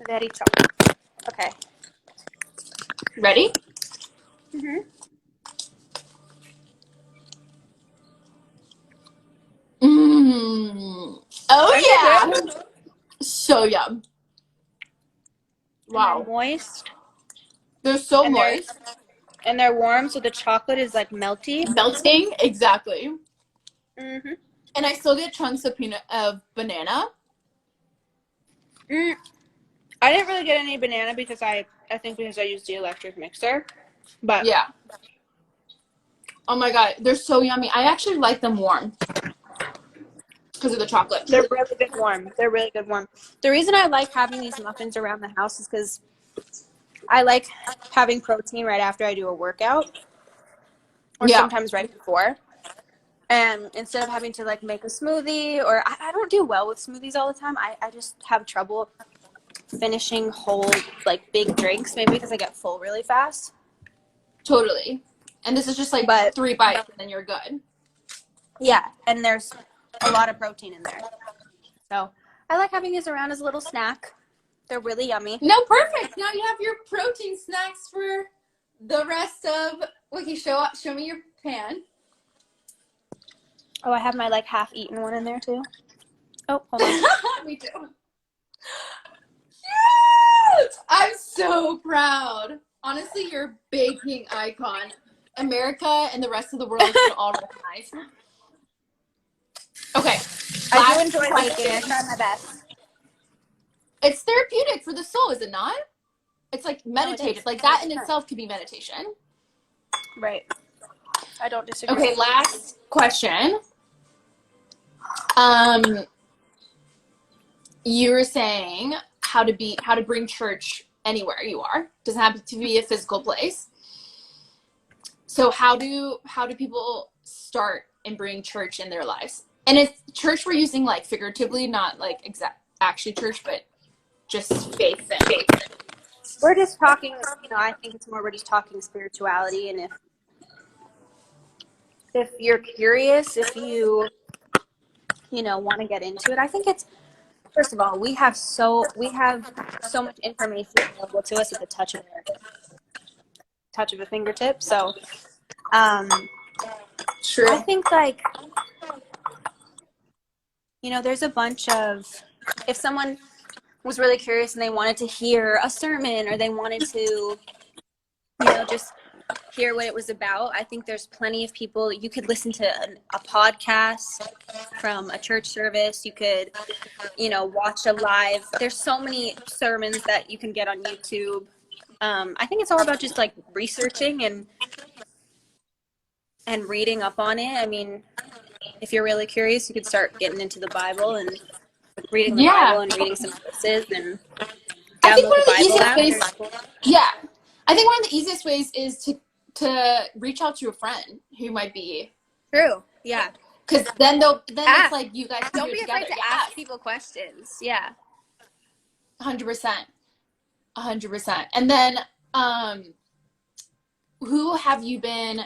very chocolate. Okay. Ready? Mhm. Oh yeah. So yum. Wow. They're moist. They're so moist. And they're warm, so the chocolate is like melty. Melting, exactly. Mhm. And I still get chunks of banana. I didn't really get any banana because I think because I used the electric mixer. But yeah. Oh my god, they're so yummy. I actually like them warm because of the chocolate. They're really good warm. They're really good warm. The reason I like having these muffins around the house is because I like having protein right after I do a workout, or sometimes right before. And instead of having to like make a smoothie, or I don't do well with smoothies all the time. I just have trouble finishing whole like big drinks, maybe because I get full really fast. Totally. And this is just like But 3 bites and then you're good. yeah, and there's a lot of protein in there. So I like having these around as a little snack. They're really yummy. No, perfect. Now you have your protein snacks for the rest of. Okay, show me your pan. Oh, I have my like half-eaten one in there too. Oh, hold on. Me too. Cute! I'm so proud. Honestly, you're a baking icon. America and the rest of the world should all recognize. Okay. I do enjoy baking. I try my best. It's therapeutic for the soul, is it not? It's like meditative. Like that in 100%. itself could be meditation. Right. I don't disagree. Okay, last question. You were saying how to bring church anywhere you are. Doesn't have to be a physical place. So how do people start and bring church in their lives? And it's church we're using like figuratively, not like actually church, but just faith and faith. We're just talking, I think it's more we're just talking spirituality, and if you're curious, if you want to get into it, I think it's, first of all, we have so much information available to us at the touch of a fingertip. So True. I think like there's a bunch of, if someone was really curious and they wanted to hear a sermon, or they wanted to just hear what it was about, I think there's plenty of people. You could listen to a podcast from a church service. You could watch a live, there's so many sermons that you can get on YouTube. I think it's all about just like researching and reading up on it. I mean, if you're really curious, you could start getting into the Bible and reading the Bible and reading some verses, and I think one of the Bible easiest app. ways, I think one of the easiest ways is to reach out to a friend who might be True. Yeah. because then it's like you guys can Don't do be it together. afraid to ask people questions. Yeah. 100%. And then who have you been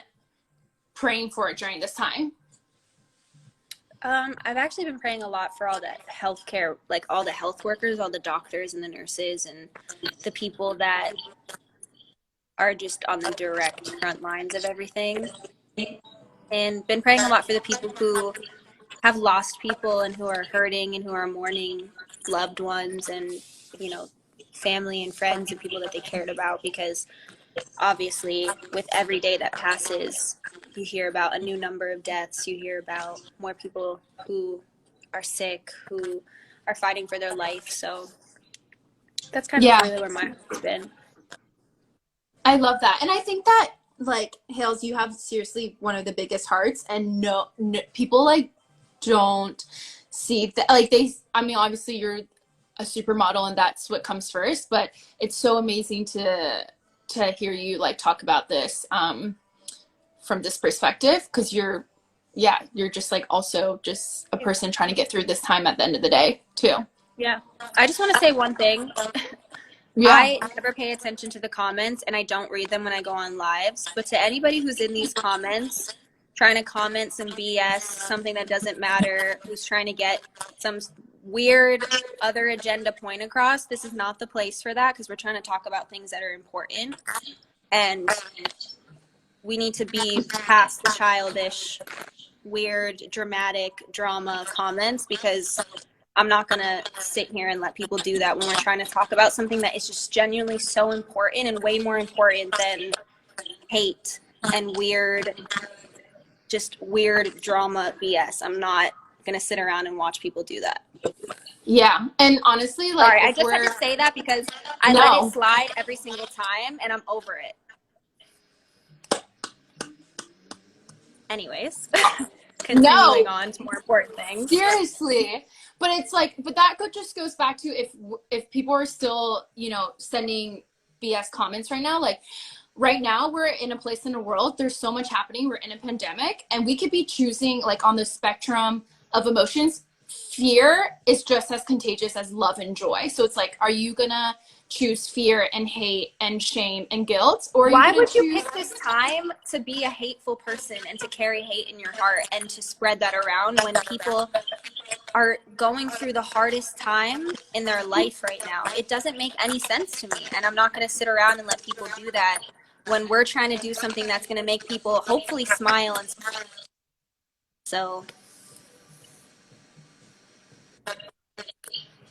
praying for during this time? I've actually been praying a lot for all the healthcare, like all the health workers, all the doctors and the nurses, and the people that are just on the direct front lines of everything. And been praying a lot for the people who have lost people and who are hurting and who are mourning loved ones and, family and friends and people that they cared about, because obviously with every day that passes, you hear about a new number of deaths. You hear about more people who are sick, who are fighting for their life. So that's kind of really where my heart's been. I love that. And I think that, like, Hales, you have seriously one of the biggest hearts, and no people, like, don't see that. Like, obviously you're a supermodel and that's what comes first, but it's so amazing to hear you, like, talk about this from this perspective, because you're just, like, also just a person trying to get through this time at the end of the day, too. Yeah. I just want to say one thing. Yeah. I never pay attention to the comments, and I don't read them when I go on lives. But to anybody who's in these comments, trying to comment some BS, something that doesn't matter, who's trying to get some weird other agenda point across, this is not the place for that, because we're trying to talk about things that are important. And we need to be past the childish, weird, dramatic drama comments, because I'm not going to sit here and let people do that when we're trying to talk about something that is just genuinely so important, and way more important than hate and weird drama BS. I'm not going to sit around and watch people do that. Yeah. And honestly, like, sorry, I just had to say that because I let it slide every single time, and I'm over it. Anyways, continuing on to more important things. Seriously. But it's like, that just goes back to if people are still, sending BS comments right now, like, right now we're in a place in the world, there's so much happening, we're in a pandemic, and we could be choosing, like, on the spectrum of emotions. Fear is just as contagious as love and joy. So it's like, are you gonna choose fear and hate and shame and guilt, or why you would you choose... pick this time to be a hateful person and to carry hate in your heart and to spread that around when people are going through the hardest time in their life right now? It doesn't make any sense to me, and I'm not going to sit around and let people do that when we're trying to do something that's going to make people hopefully smile. And so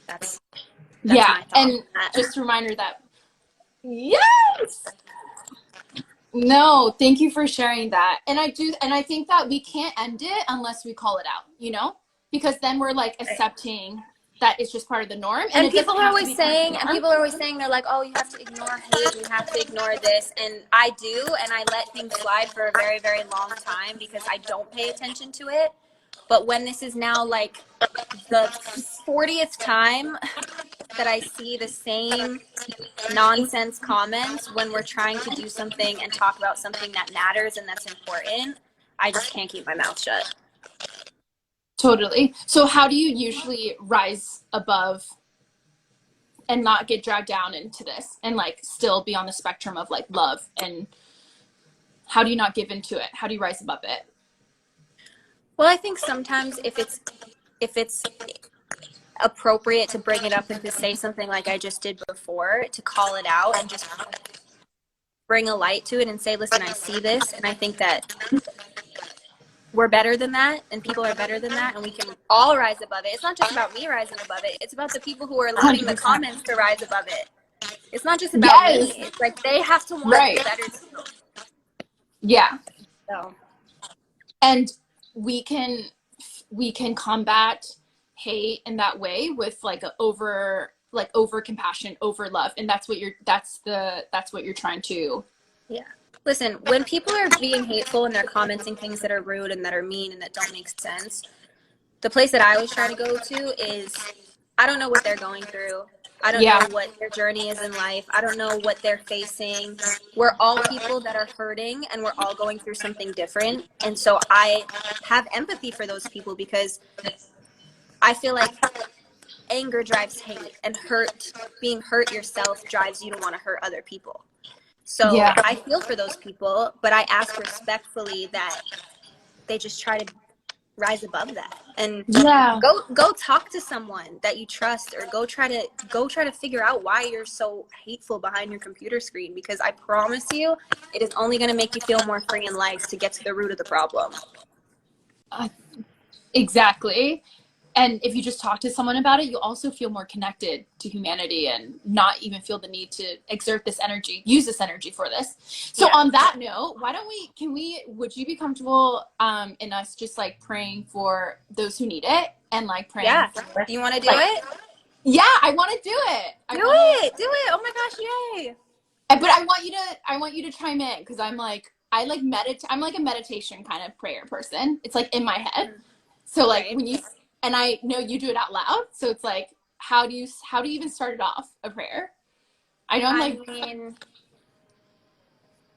that's yeah, my thought and on that. just a reminder that yes, no, thank you for sharing that. And I think that we can't end it unless we call it out, you know, because then we're like accepting that it's just part of the norm. And it people doesn't are have to always be part of the saying, norm. they're like, oh, you have to ignore hate, you have to ignore this. And I do, and I let things slide for a very, very long time because I don't pay attention to it. But when this is now like the 40th time that I see the same nonsense comments when we're trying to do something and talk about something that matters and that's important, I just can't keep my mouth shut. Totally. So how do you usually rise above and not get dragged down into this and like still be on the spectrum of like love? And how do you not give into it? How do you rise above it? Well, I think sometimes if it's appropriate to bring it up and to say something like I just did before, to call it out and just bring a light to it and say, listen, I see this, and I think that we're better than that, and people are better than that, and we can all rise above it. It's not just about me rising above it. It's about the people who are leaving the comments to rise above it. It's not just about me. It's like they have to want to do better too. Yeah. So. And we can combat hate in that way with like over compassion, over love, and that's what you're trying to. Yeah. Listen, when people are being hateful and they're commenting things that are rude and that are mean and that don't make sense, the place that I always try to go to is, I don't know what they're going through. I don't know what their journey is in life. I don't know what they're facing. We're all people that are hurting, and we're all going through something different. And so I have empathy for those people because I feel like anger drives hate, and being hurt yourself drives you to want to hurt other people. So I feel for those people, but I ask respectfully that they just try to rise above that and go talk to someone that you trust, or go try to figure out why you're so hateful behind your computer screen, because I promise you it is only going to make you feel more free in life to get to the root of the problem. Exactly. And if you just talk to someone about it, you'll also feel more connected to humanity and not even feel the need to exert this energy, use this energy for this. So on that note, would you be comfortable in us just like praying for those who need it and like praying? Yeah. Do you want to do it? Yeah, I want to do it. Do it. Oh my gosh, yay. But I want you to chime in, because I'm like a meditation kind of prayer person. It's like in my head. So like when you, and I know you do it out loud, so it's like, how do you even start it off, a prayer? I mean,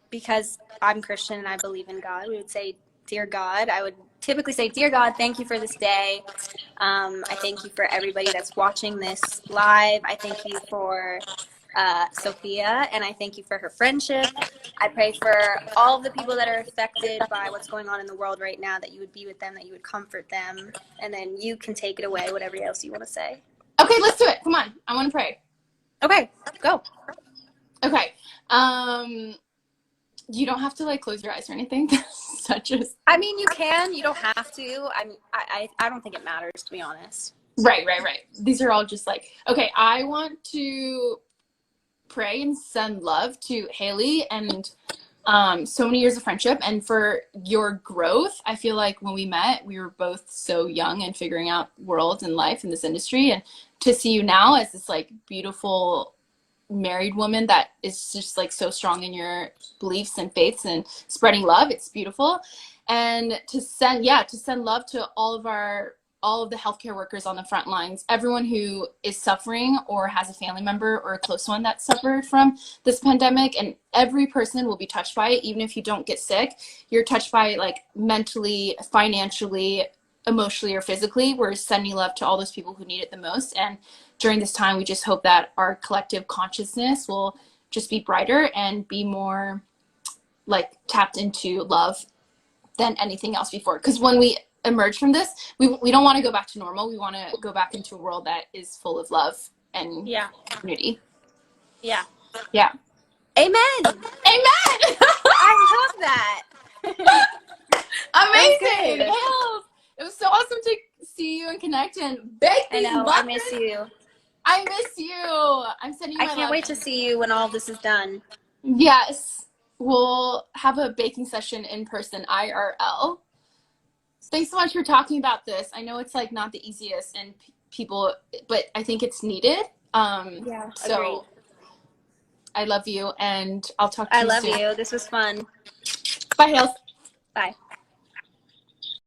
because I'm Christian and I believe in God, we would say, dear God. I would typically say, dear God, thank you for this day. I thank you for everybody that's watching this live. I thank you for Sophia, and I thank you for her friendship. I pray for all of the people that are affected by what's going on in the world right now, that you would be with them, that you would comfort them, and then you can take it away, whatever else you want to say. Okay, let's do it. Come on. I want to pray. Okay, go. Okay. You don't have to like close your eyes or anything. I mean, you can. You don't have to. I mean, I don't think it matters, to be honest. Right. These are all just like, okay, I want to pray and send love to Hailey and so many years of friendship and for your growth. I feel like when we met, we were both so young and figuring out worlds and life in this industry, and to see you now as this like beautiful married woman that is just like so strong in your beliefs and faiths and spreading love, it's beautiful. And to send love to all of the healthcare workers on the front lines, everyone who is suffering or has a family member or a close one that suffered from this pandemic. And every person will be touched by it. Even if you don't get sick, you're touched by it, like mentally, financially, emotionally, or physically. We're sending love to all those people who need it the most. And during this time, we just hope that our collective consciousness will just be brighter and be more like tapped into love than anything else before. Because when we emerge from this, we don't want to go back to normal. We want to go back into a world that is full of love and unity. Yeah. Yeah. Amen. Amen. I love that. Amazing. Hails. It was so awesome to see you and connect and bake these muffins. I miss you. I miss you. I'm sending you I my can't love. wait to see you when all this is done. Yes. We'll have a baking session in person, IRL. Thanks so much for talking about this. I know it's like not the easiest and people, but I think it's needed. So agreed. I love you and I'll talk to you soon. I love you. This was fun. Bye, Hails. Bye.